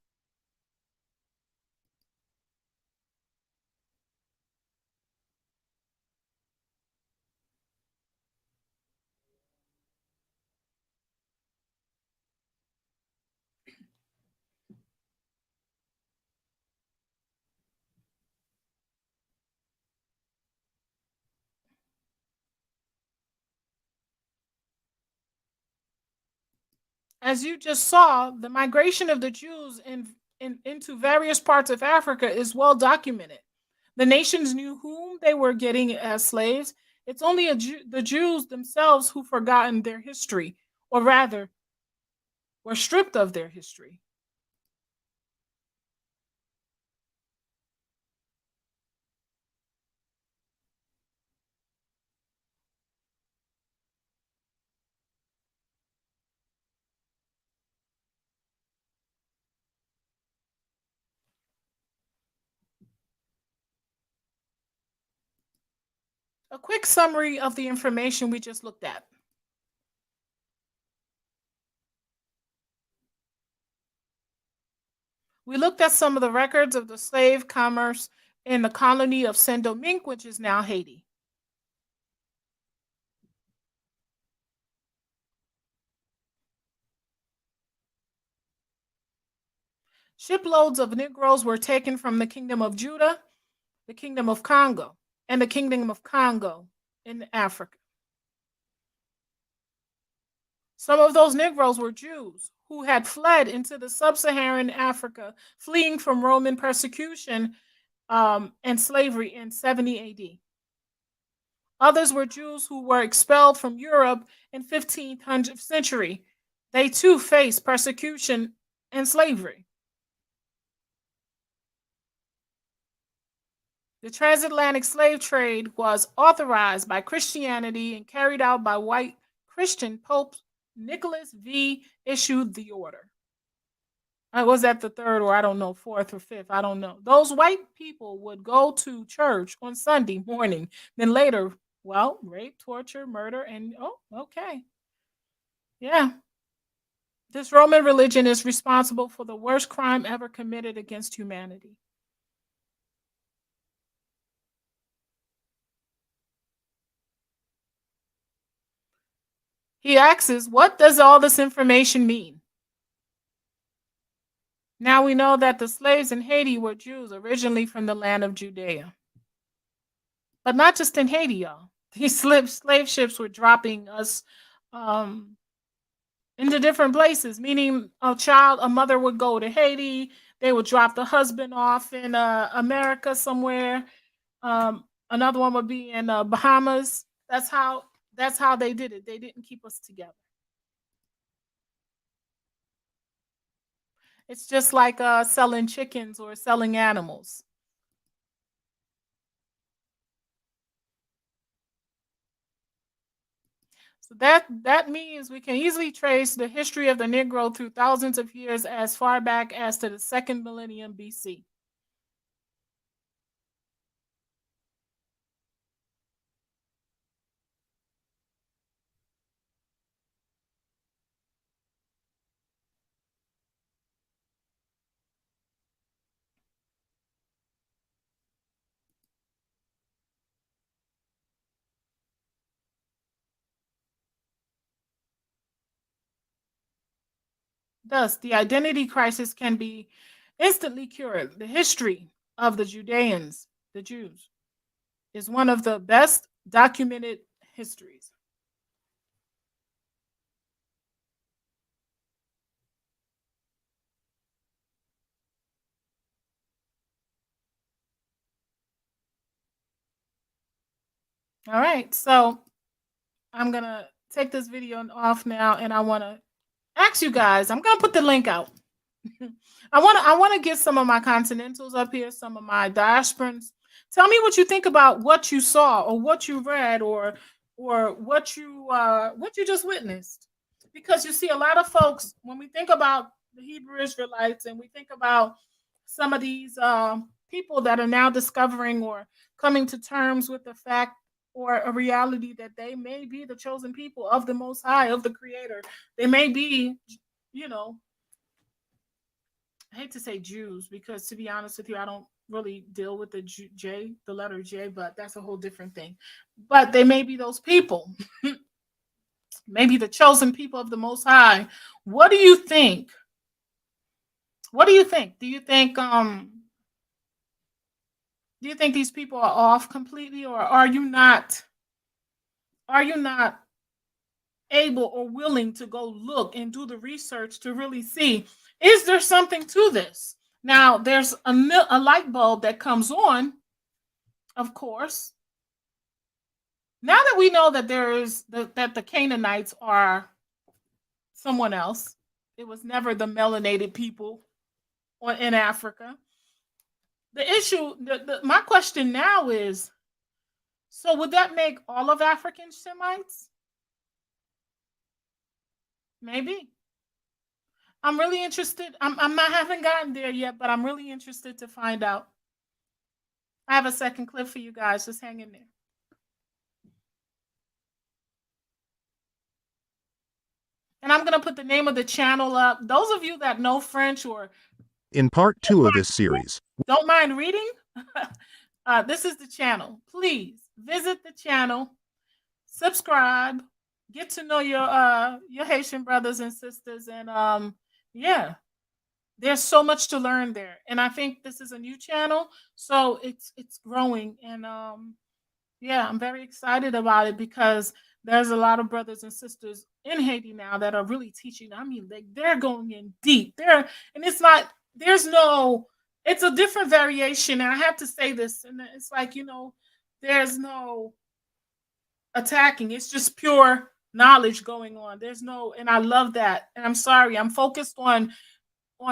As you just saw, the migration of the Jews into various parts of Africa is well documented. The nations knew whom they were getting as slaves. It's only the Jews themselves who've forgotten their history, or rather, were stripped of their history. A quick summary of the information we just looked at. We looked at some of the records of the slave commerce in the colony of Saint-Domingue, which is now Haiti. Shiploads of Negroes were taken from the Kingdom of Judah, the Kingdom of Congo, and the Kingdom of Congo in Africa. Some of those Negroes were Jews who had fled into the sub-Saharan Africa, fleeing from Roman persecution and slavery in 70 AD. Others were Jews who were expelled from Europe in 15th century. They too faced persecution and slavery. The transatlantic slave trade was authorized by Christianity and carried out by white Christian Pope Nicholas V. issued the order. I was at the third, or I don't know, fourth or fifth, I don't know. Those white people would go to church on Sunday morning, then later, well, rape, torture, murder, and okay. Yeah. This Roman religion is responsible for the worst crime ever committed against humanity. He asks, what does all this information mean? Now we know that the slaves in Haiti were Jews originally from the land of Judea. But not just in Haiti, y'all. These slave ships were dropping us into different places, meaning a mother would go to Haiti, they would drop the husband off in America somewhere. Another one would be in Bahamas. That's how they did it. They didn't keep us together. It's just like selling chickens or selling animals. So that means we can easily trace the history of the Negro through thousands of years as far back as to the second millennium BC. Thus, the identity crisis can be instantly cured. The history of the Judeans, the Jews, is one of the best documented histories. All right, so I'm going to take this video off now, and I want to ask you guys, I'm going to put the link out. I want to get some of my continentals up here, some of my diasporans. Tell me what you think about what you saw or what you read or what you just witnessed. Because you see, a lot of folks, when we think about the Hebrew Israelites and we think about some of these people that are now discovering or coming to terms with the fact or a reality that they may be the chosen people of the Most High, of the Creator. They may be, I hate to say Jews, because to be honest with you, I don't really deal with the J, the letter J, but that's a whole different thing. But they may be those people, maybe the chosen people of the Most High. What do you think? What do you think? Do you think these people are off completely, or are you not able or willing to go look and do the research to really see, is there something to this? Now, there's a light bulb that comes on, of course. Now that we know that that the Canaanites are someone else, it was never the melanated people in Africa. The issue, my question now is, so would that make all of African Shemites? Maybe. I'm really interested. I haven't gotten there yet, but I'm really interested to find out. I have a second clip for you guys. Just hang in there. And I'm going to put the name of the channel up. Those of you that know French or in part 2 of this series, don't mind reading, this is the channel. Please visit the channel, subscribe, get to know your Haitian brothers and sisters, and yeah, there's so much to learn there. And I think this is a new channel, so it's growing. And yeah, I'm very excited about it because there's a lot of brothers and sisters in Haiti now that are really teaching. I mean, they're going in deep. And it's not, there's no, it's a different variation. And I have to say this, and it's like, there's no attacking. It's just pure knowledge going on. There's no, and I love that. And I'm sorry, I'm focused on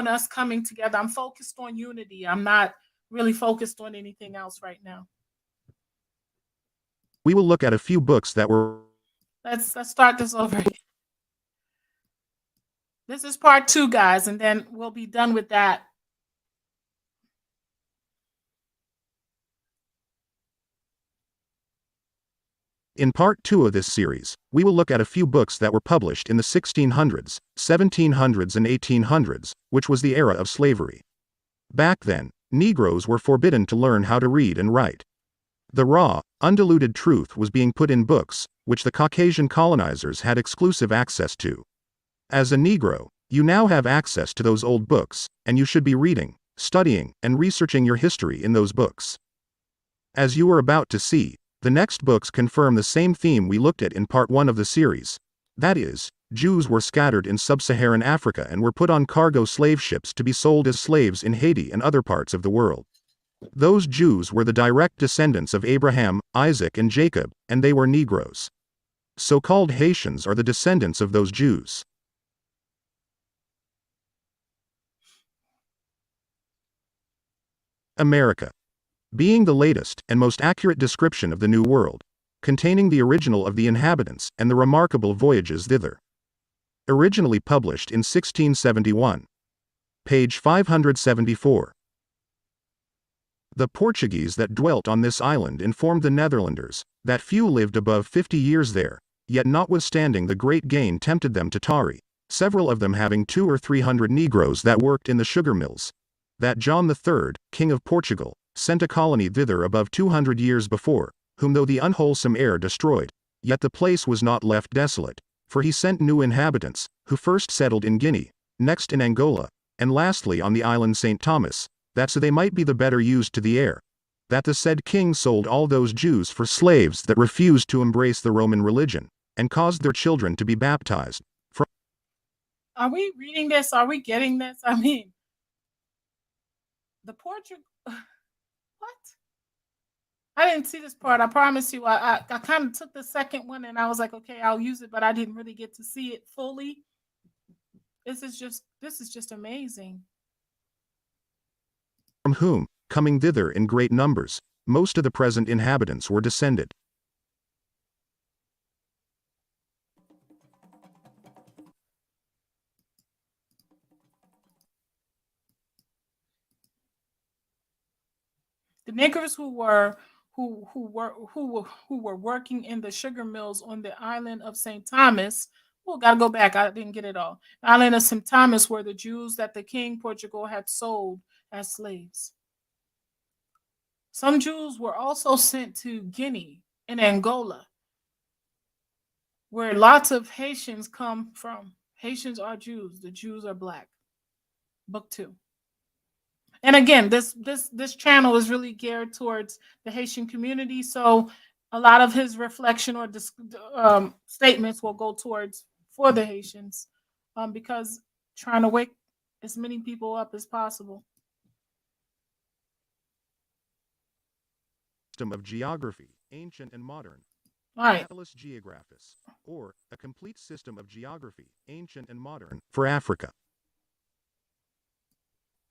us coming together. I'm focused on unity. I'm not really focused on anything else right now. We will look at a few books that were. Let's start this over again. This is part 2, guys, and then we'll be done with that. In part 2 of this series, we will look at a few books that were published in the 1600s, 1700s and 1800s, which was the era of slavery. Back then, Negroes were forbidden to learn how to read and write. The raw, undiluted truth was being put in books, which the Caucasian colonizers had exclusive access to. As a Negro, you now have access to those old books, and you should be reading, studying, and researching your history in those books. As you are about to see, the next books confirm the same theme we looked at in part 1 of the series. That is, Jews were scattered in sub-Saharan Africa and were put on cargo slave ships to be sold as slaves in Haiti and other parts of the world. Those Jews were the direct descendants of Abraham, Isaac, and Jacob, and they were Negroes. So-called Haitians are the descendants of those Jews. America. Being the latest and most accurate description of the New World, containing the original of the inhabitants and the remarkable voyages thither. Originally published in 1671. Page 574. The Portuguese that dwelt on this island informed the Netherlanders that few lived above 50 years there, yet notwithstanding the great gain tempted them to tarry, several of them having 200 or 300 Negroes that worked in the sugar mills. That John III, King of Portugal, sent a colony thither above 200 years before, whom though the unwholesome air destroyed, yet the place was not left desolate, for he sent new inhabitants, who first settled in Guinea, next in Angola, and lastly on the island St. Thomas, that so they might be the better used to the air. That the said king sold all those Jews for slaves that refused to embrace the Roman religion, and caused their children to be baptized. Are we reading this? Are we getting this? I mean, the Portugal. What? I didn't see this part. I promise you. I kind of took the second one and I was like, okay, I'll use it, but I didn't really get to see it fully. This is just amazing. From whom, coming thither in great numbers, most of the present inhabitants were descended. The niggers who were working in the sugar mills on the island of St. Thomas. Oh, gotta go back. I didn't get it all. The island of St. Thomas were the Jews that the King Portugal had sold as slaves. Some Jews were also sent to Guinea and Angola, where lots of Haitians come from. Haitians are Jews. The Jews are black. Book 2. And again, this channel is really geared towards the Haitian community. So a lot of his reflection or statements will go towards for the Haitians, because trying to wake as many people up as possible. System of geography, ancient and modern. All right. Atlas Geographus, or a complete system of geography, ancient and modern, for Africa.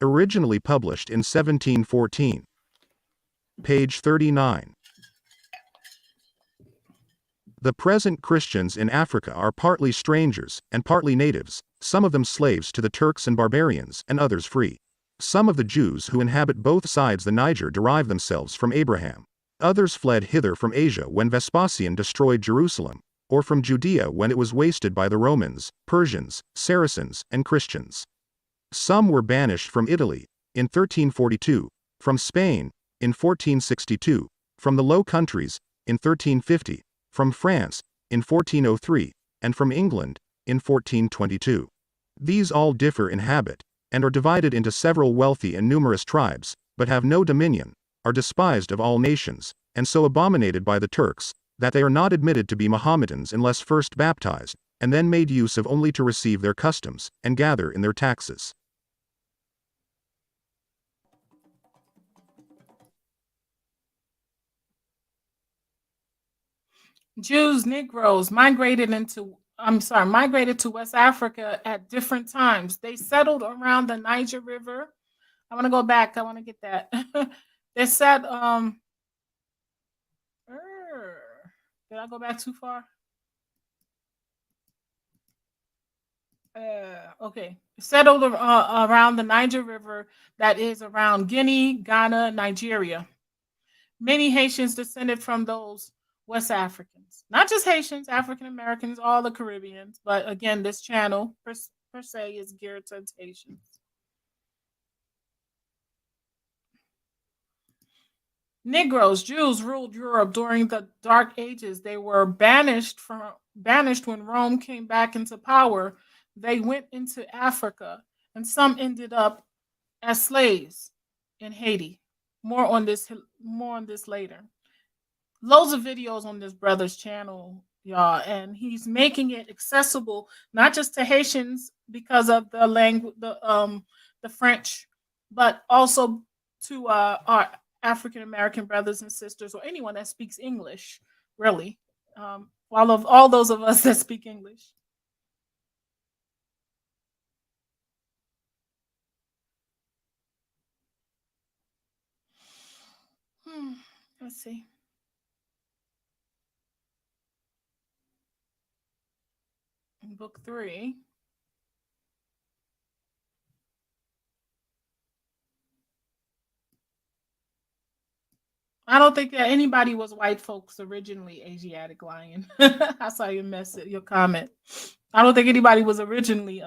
Originally published in 1714. Page 39. The present Christians in Africa are partly strangers and partly natives, some of them slaves to the Turks and barbarians and others free. Some of the Jews who inhabit both sides the Niger derive themselves from Abraham. Others fled hither from Asia when Vespasian destroyed Jerusalem, or from Judea when it was wasted by the Romans, Persians, Saracens, and Christians. Some were banished from Italy, in 1342, from Spain, in 1462, from the Low Countries, in 1350, from France, in 1403, and from England, in 1422. These all differ in habit, and are divided into several wealthy and numerous tribes, but have no dominion, are despised of all nations, and so abominated by the Turks, that they are not admitted to be Mohammedans unless first baptized, and then made use of only to receive their customs, and gather in their taxes. Jews, Negroes migrated to West Africa at different times. They settled around the Niger River. I want to go back. I want to get that. They said, did I go back too far? Okay. Settled around the Niger River, that is around Guinea, Ghana, Nigeria. Many Haitians descended from those West Africans. Not just Haitians, African Americans, all the Caribbeans. But again, this channel per se is geared to Haitians. Negroes, Jews ruled Europe during the Dark Ages. They were banished when Rome came back into power. They went into Africa, and some ended up as slaves in Haiti. More on this later. Loads of videos on this brother's channel, y'all, and he's making it accessible not just to Haitians because of the language, the French, but also to our African American brothers and sisters, or anyone that speaks English, really. All those of us that speak English. Let's see. Book 3. I don't think that anybody was white folks originally Asiatic lion. I saw your comment. I don't think anybody was originally.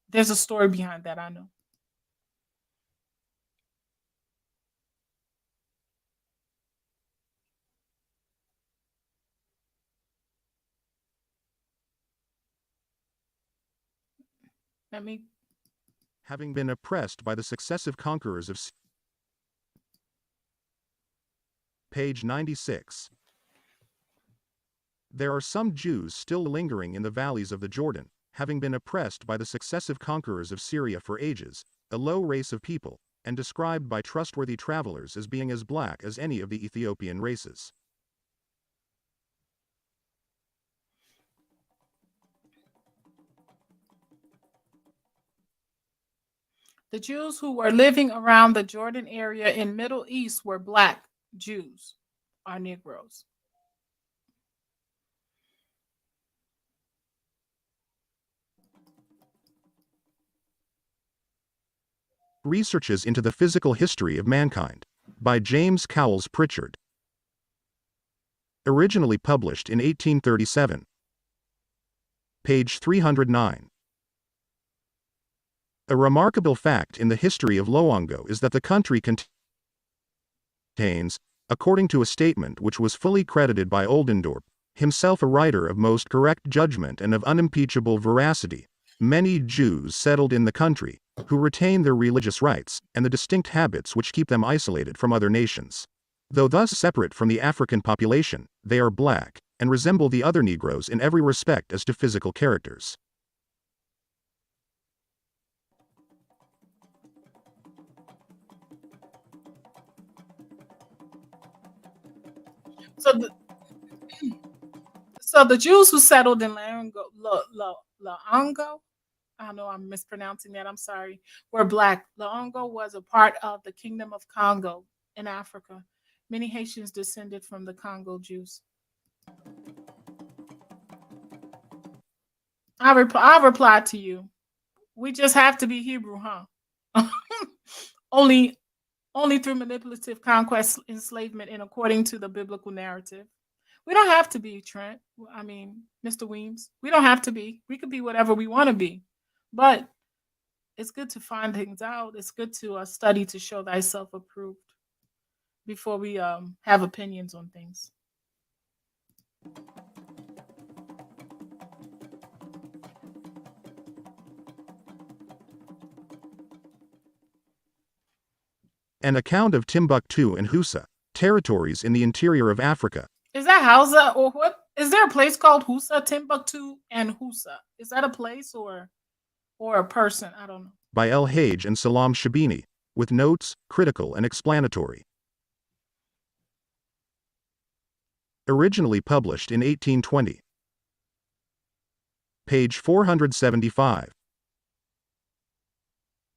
There's a story behind that, I know. Having been oppressed by the successive conquerors of page 96. There are some Jews still lingering in the valleys of the Jordan, having been oppressed by the successive conquerors of Syria for ages, a low race of people, and described by trustworthy travelers as being as black as any of the Ethiopian races. The Jews who were living around the Jordan area in Middle East were black Jews, or Negroes. Researches into the Physical History of Mankind, by James Cowles Pritchard. Originally published in 1837. Page 309. A remarkable fact in the history of Loango is that the country contains, according to a statement which was fully credited by Oldendorp, himself a writer of most correct judgment and of unimpeachable veracity, many Jews settled in the country, who retain their religious rights and the distinct habits which keep them isolated from other nations. Though thus separate from the African population, they are black, and resemble the other Negroes in every respect as to physical characters. So the Jews who settled in Laongo, I know I'm mispronouncing that, I'm sorry, were black. Laongo was a part of the Kingdom of Congo in Africa. Many Haitians descended from the Congo Jews. I replied to you. We just have to be Hebrew, huh? Only through manipulative conquest, enslavement, and according to the biblical narrative. We don't have to be, Trent. I mean, Mr. Weems. We don't have to be. We could be whatever we want to be. But it's good to find things out. It's good to study to show thyself approved before we have opinions on things. An account of Timbuktu and Houssa, territories in the interior of Africa. Is that Hausa or what? Is there a place called Houssa, Timbuktu, and Houssa? Is that a place or a person? I don't know. By El Hage and Salam Shabini, with notes, critical and explanatory. Originally published in 1820. Page 475.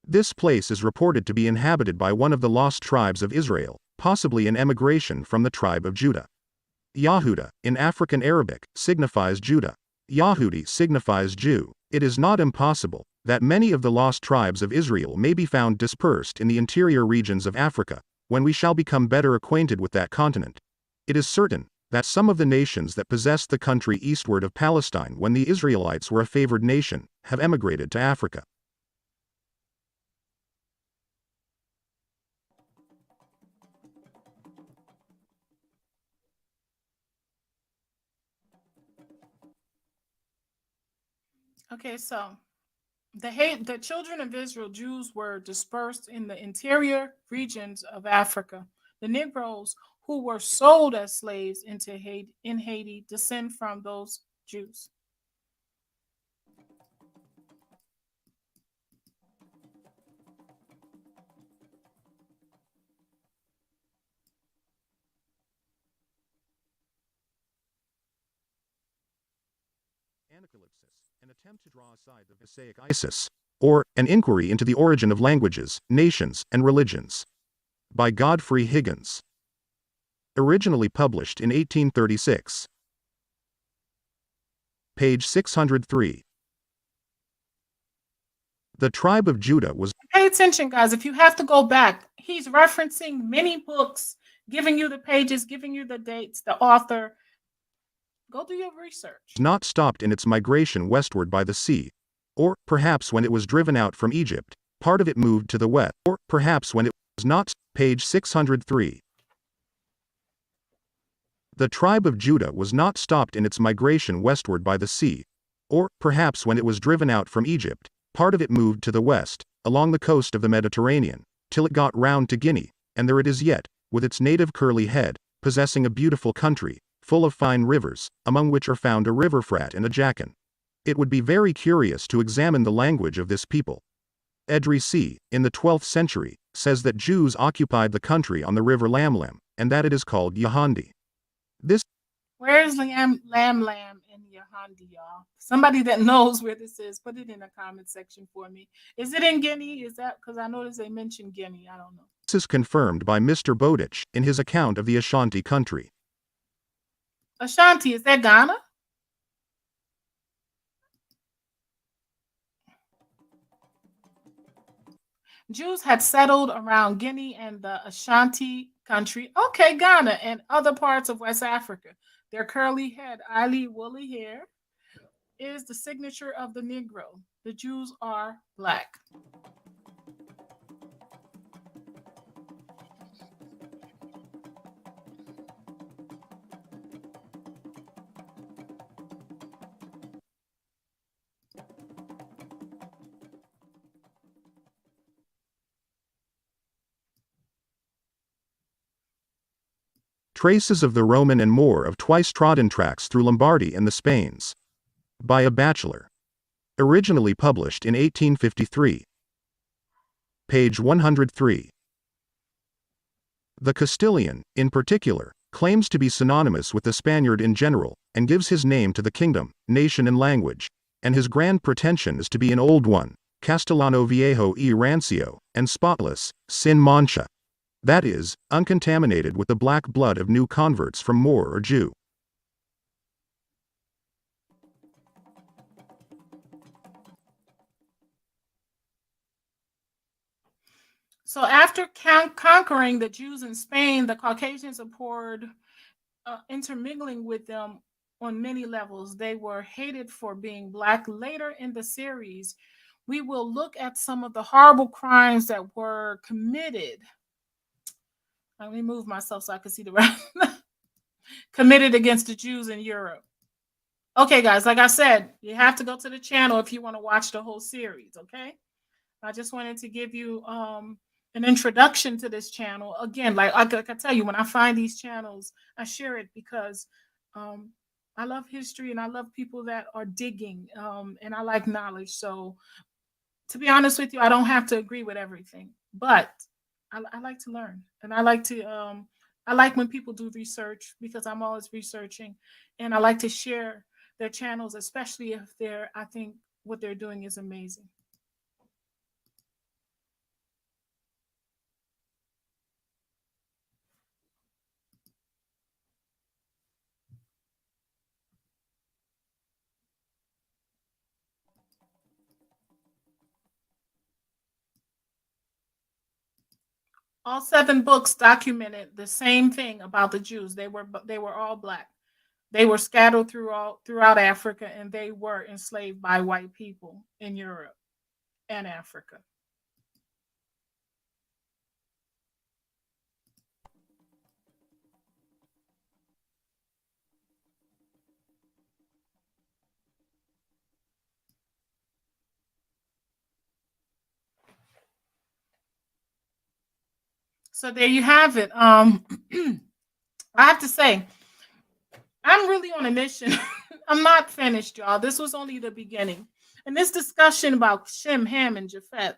This place is reported to be inhabited by one of the lost tribes of Israel, possibly an emigration from the tribe of Judah. Yahuda, in African Arabic, signifies Judah. Yahudi signifies Jew. It is not impossible that many of the lost tribes of Israel may be found dispersed in the interior regions of Africa, when we shall become better acquainted with that continent. It is certain that some of the nations that possessed the country eastward of Palestine when the Israelites were a favored nation, have emigrated to Africa. Okay, so the children of Israel, Jews, were dispersed in the interior regions of Africa. The Negroes who were sold as slaves in Haiti descend from those Jews. An attempt to draw aside the Visaic Isis, or an inquiry into the origin of languages, nations, and religions. By Godfrey Higgins. Originally published in 1836. Page 603. The tribe of Judah was... Pay attention, guys. If you have to go back, he's referencing many books, giving you the pages, giving you the dates, the author. Go do your research. Not stopped in its migration westward by the sea, or perhaps when it was driven out from Egypt, part of it moved to the west, or perhaps when it was not. Page 603. The tribe of Judah was not stopped in its migration westward by the sea, or perhaps when it was driven out from Egypt, part of it moved to the west, along the coast of the Mediterranean, till it got round to Guinea, and there it is yet, with its native curly head, possessing a beautiful country, full of fine rivers, among which are found a river Frat and a Jachin. It would be very curious to examine the language of this people. Edrisi, in the 12th century, says that Jews occupied the country on the river Lamlam, and that it is called Yahandi. Where's Lamb in Yahandi, y'all? Somebody that knows where this is, put it in the comment section for me. Is it in Guinea? Is that because I noticed they mentioned Guinea? I don't know. This is confirmed by Mr. Bowditch in his account of the Ashanti country. Ashanti, is that Ghana? Jews had settled around Guinea and the Ashanti country. Okay, Ghana and other parts of West Africa. Their curly head, oily, woolly hair is the signature of the Negro. The Jews are black. Traces of the Roman and Moor of twice-trodden tracks through Lombardy and the Spains. By a bachelor. Originally published in 1853. Page 103. The Castilian, in particular, claims to be synonymous with the Spaniard in general, and gives his name to the kingdom, nation and language, and his grand pretension is to be an old one, Castellano Viejo y Rancio, and spotless, sin mancha. That is, uncontaminated with the black blood of new converts from Moor or Jew. So after conquering the Jews in Spain, the Caucasians abhorred intermingling with them on many levels. They were hated for being black. Later in the series, we will look at some of the horrible crimes that were committed. Let me move myself so I can see the rest. Committed against the Jews in Europe. Okay, guys, like I said, you have to go to the channel if you want to watch the whole series, okay? I just wanted to give you an introduction to this channel. Again, like I tell you, when I find these channels, I share it because I love history and I love people that are digging, and I like knowledge. So to be honest with you, I don't have to agree with everything, but I like to learn, and I like when people do research because I'm always researching, and I like to share their channels, especially if I think what they're doing is amazing. All 7 books documented the same thing about the Jews. They were all black. They were scattered throughout Africa, and they were enslaved by white people in Europe and Africa. So there you have it. I have to say, I'm really on a mission. I'm not finished, y'all. This was only the beginning. And this discussion about Shem, Ham, and Japheth,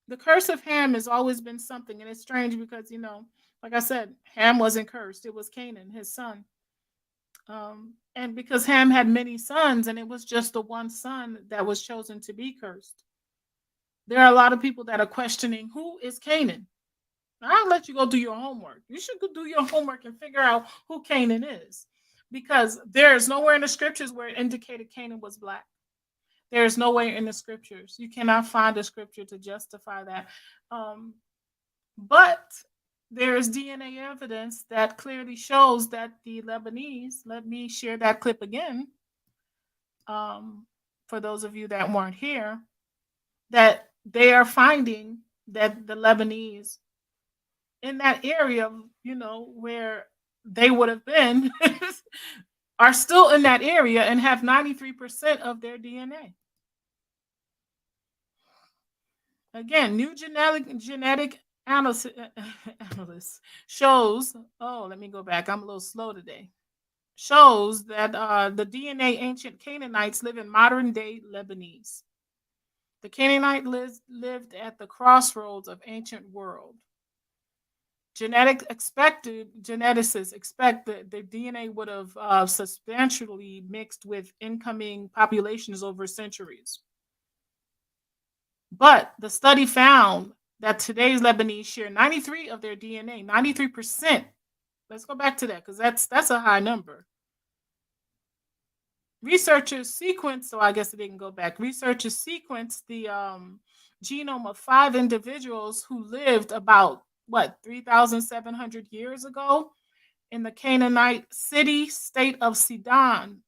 the curse of Ham has always been something. And it's strange because, like I said, Ham wasn't cursed. It was Canaan, his son. And because Ham had many sons, and it was just the one son that was chosen to be cursed. There are a lot of people that are questioning, who is Canaan? I'll let you go do your homework. You should go do your homework and figure out who Canaan is. Because there is nowhere in the scriptures where it indicated Canaan was black. There is nowhere in the scriptures. You cannot find a scripture to justify that. But there is DNA evidence that clearly shows that the Lebanese, let me share that clip again, for those of you that weren't here, that they are finding that the Lebanese in that area, where they would have been, are still in that area and have 93% of their DNA. Again, new genetic analysis shows, let me go back. I'm a little slow today. Shows that the DNA ancient Canaanites live in modern day Lebanese. The Canaanite lived at the crossroads of ancient world. Geneticists expect that the DNA would have substantially mixed with incoming populations over centuries. But the study found that today's Lebanese share 93% of their DNA, 93%. Let's go back to that because that's a high number. Researchers sequenced, so I guess it didn't go back. Researchers sequenced the genome of 5 individuals who lived about 3,700 years ago in the Canaanite city-state of Sidon,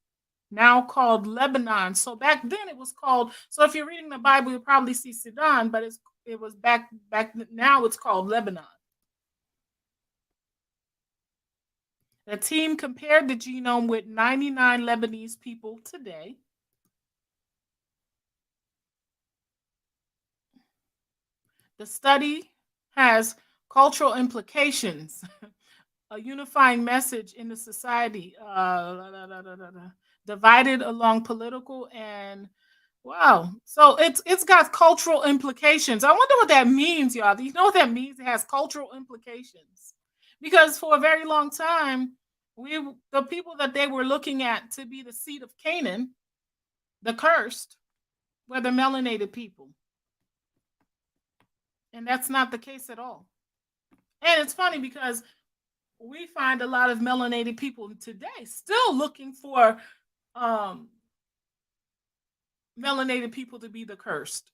now called Lebanon. So back then it was called, so if you're reading the Bible, you'll probably see Sidon, but it was back now it's called Lebanon. The team compared the genome with 99 Lebanese people today. The study has cultural implications, a unifying message in the society, divided along political and wow. So it's got cultural implications. I wonder what that means, y'all. Do you know what that means? It has cultural implications. Because for a very long time, the people that they were looking at to be the seed of Canaan, the cursed, were the melanated people. And that's not the case at all. And it's funny because we find a lot of melanated people today still looking for melanated people to be the cursed.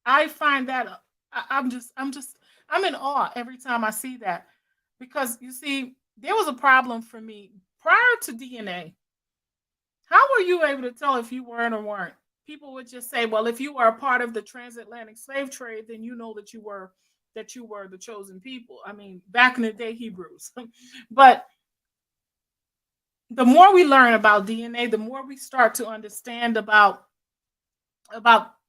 I find that I'm in awe every time I see that, because you see, there was a problem for me prior to DNA. How were you able to tell if you weren't or weren't? People would just say, well, if you were a part of the transatlantic slave trade, then you know that you were the chosen people. I mean, back in the day, Hebrews. But the more we learn about DNA, the more we start to understand about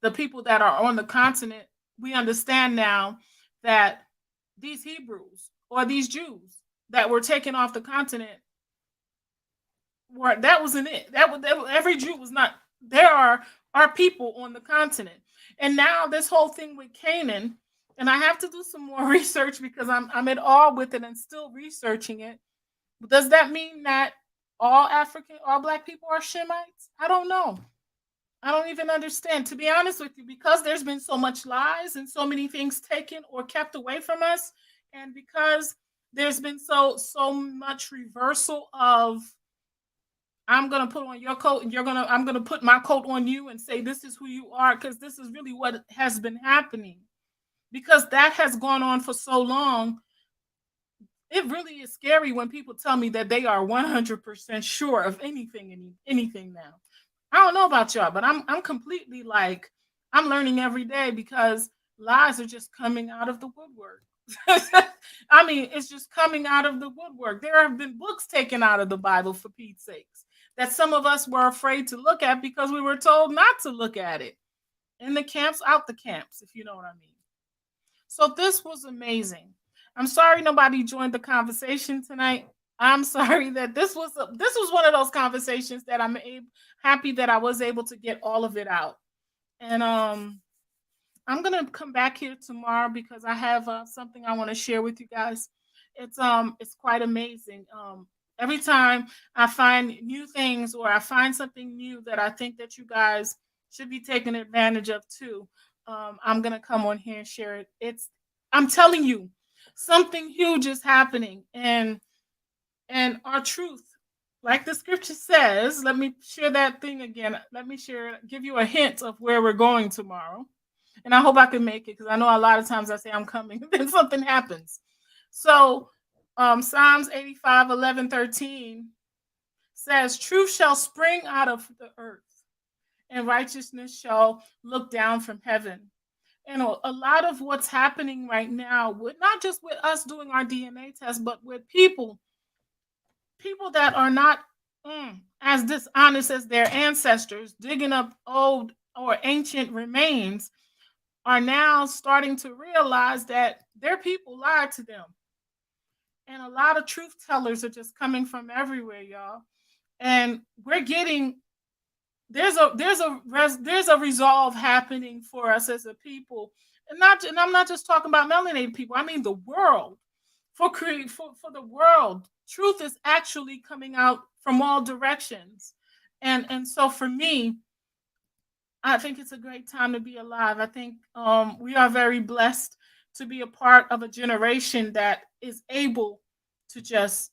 the people that are on the continent, we understand now that these Hebrews or these Jews that were taken off the continent, that wasn't it. Every Jew was not. There are people on the continent, and now this whole thing with Canaan, and I have to do some more research because I'm at awe with it and still researching it. Does that mean that all Black people are Shemites? I don't know. I don't even understand, to be honest with you, because there's been so much lies and so many things taken or kept away from us, and because there's been so much reversal of, I'm gonna put on your coat and I'm gonna put my coat on you and say this is who you are, because this is really what has been happening. Because that has gone on for so long, it really is scary when people tell me that they are 100% sure of anything now. I don't know about y'all, but I'm completely like, I'm learning every day because lies are just coming out of the woodwork. I mean, it's just coming out of the woodwork. There have been books taken out of the Bible, for Pete's sakes, that some of us were afraid to look at because we were told not to look at it. In the camps, out the camps, if you know what I mean. So this was amazing. I'm sorry nobody joined the conversation tonight. I'm sorry that this was one of those conversations that I'm happy that I was able to get all of it out. And I'm gonna come back here tomorrow because I have something I want to share with you guys. It's quite amazing. Every time I find new things or I find something new that I think that you guys should be taking advantage of too, I'm gonna come on here and share it. I'm telling you, something huge is happening, and our truth, like the scripture says, let me share that thing again. Let me give you a hint of where we're going tomorrow. And I hope I can make it, because I know a lot of times I say I'm coming, then something happens. So Psalms 85, 11, 13 says, truth shall spring out of the earth, and righteousness shall look down from heaven. And a lot of what's happening right now, not just with us doing our DNA test, but with people that are not as dishonest as their ancestors, digging up old or ancient remains, are now starting to realize that their people lied to them. And a lot of truth tellers are just coming from everywhere, y'all. And we're getting, there's a resolve happening for us as a people. And I'm not just talking about melanated people. I mean the world. For the world, truth is actually coming out from all directions. And so for me, I think it's a great time to be alive. I think we are very blessed to be a part of a generation that is able to just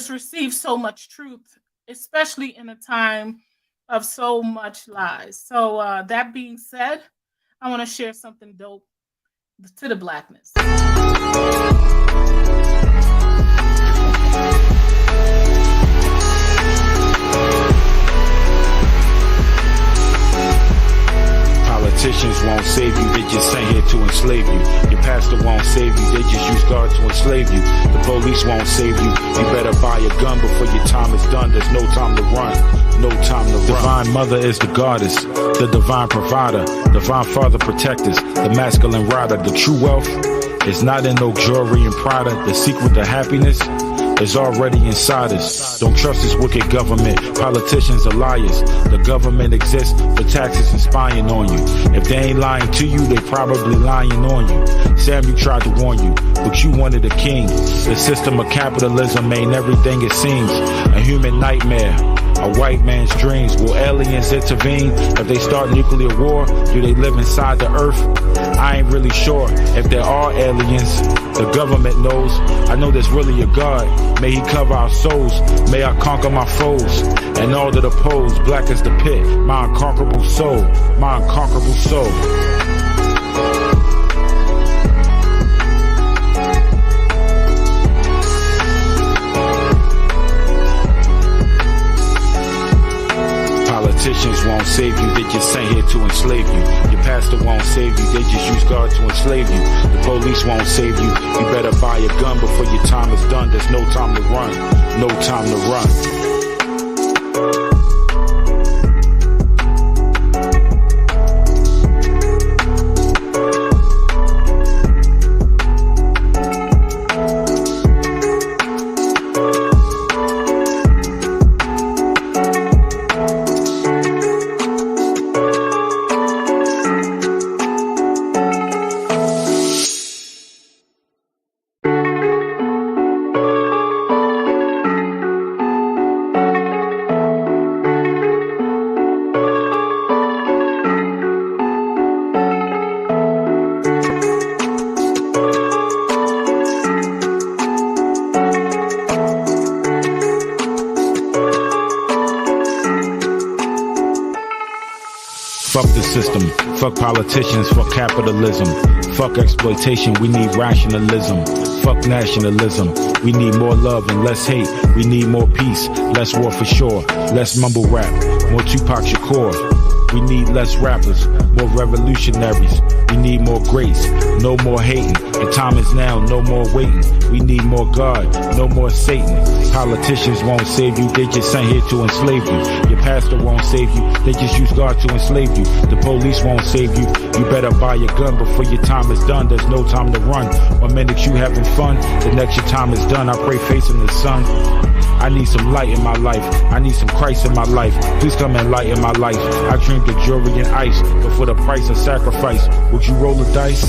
receive so much truth, especially in a time of so much lies. So that being said, I want to share something dope to the Blackness. Politicians won't save you, they just sent here to enslave you. Your pastor won't save you, they just use God to enslave you. The police won't save you, you better buy a gun before your time is done. There's no time to run, no time to run. Divine mother is the goddess, the divine provider, divine father protectors, the masculine rider. The true wealth is not in no jewelry and Prada. The secret to happiness is already inside us. Don't trust this wicked government. Politicians are liars. The government exists for taxes and spying on you. If they ain't lying to you, they probably lying on you. Samuel tried to warn you, but you wanted a king. The system of capitalism ain't everything it seems. A human nightmare, a white man's dreams. Will aliens intervene if they start nuclear war? Do they live inside the earth? I ain't really sure if there are aliens. The government knows. I know there's really a God. May he cover our souls. May I conquer my foes. And all that oppose, black as the pit, my unconquerable soul. My unconquerable soul. Politicians won't save you, they just sent here to enslave you. Your pastor won't save you, they just use God to enslave you. The police won't save you, you better buy a gun before your time is done. There's no time to run, no time to run. Fuck the system, fuck politicians, fuck capitalism. Fuck exploitation, we need rationalism. Fuck nationalism, we need more love and less hate. We need more peace, less war for sure. Less mumble rap, more Tupac Shakur. We need less rappers, more revolutionaries. We need more grace, no more hating. The time is now, no more waiting. We need more God, no more Satan. Politicians won't save you, they just sent here to enslave you. Your pastor won't save you, they just use God to enslave you. The police won't save you, you better buy a gun before your time is done. There's no time to run. 1 minute you having fun, the next your time is done. I pray facing the sun. I need some light in my life, I need some Christ in my life. Please come and light in my life. I dreamed of jewelry and ice, but for the price of sacrifice, would you roll the dice?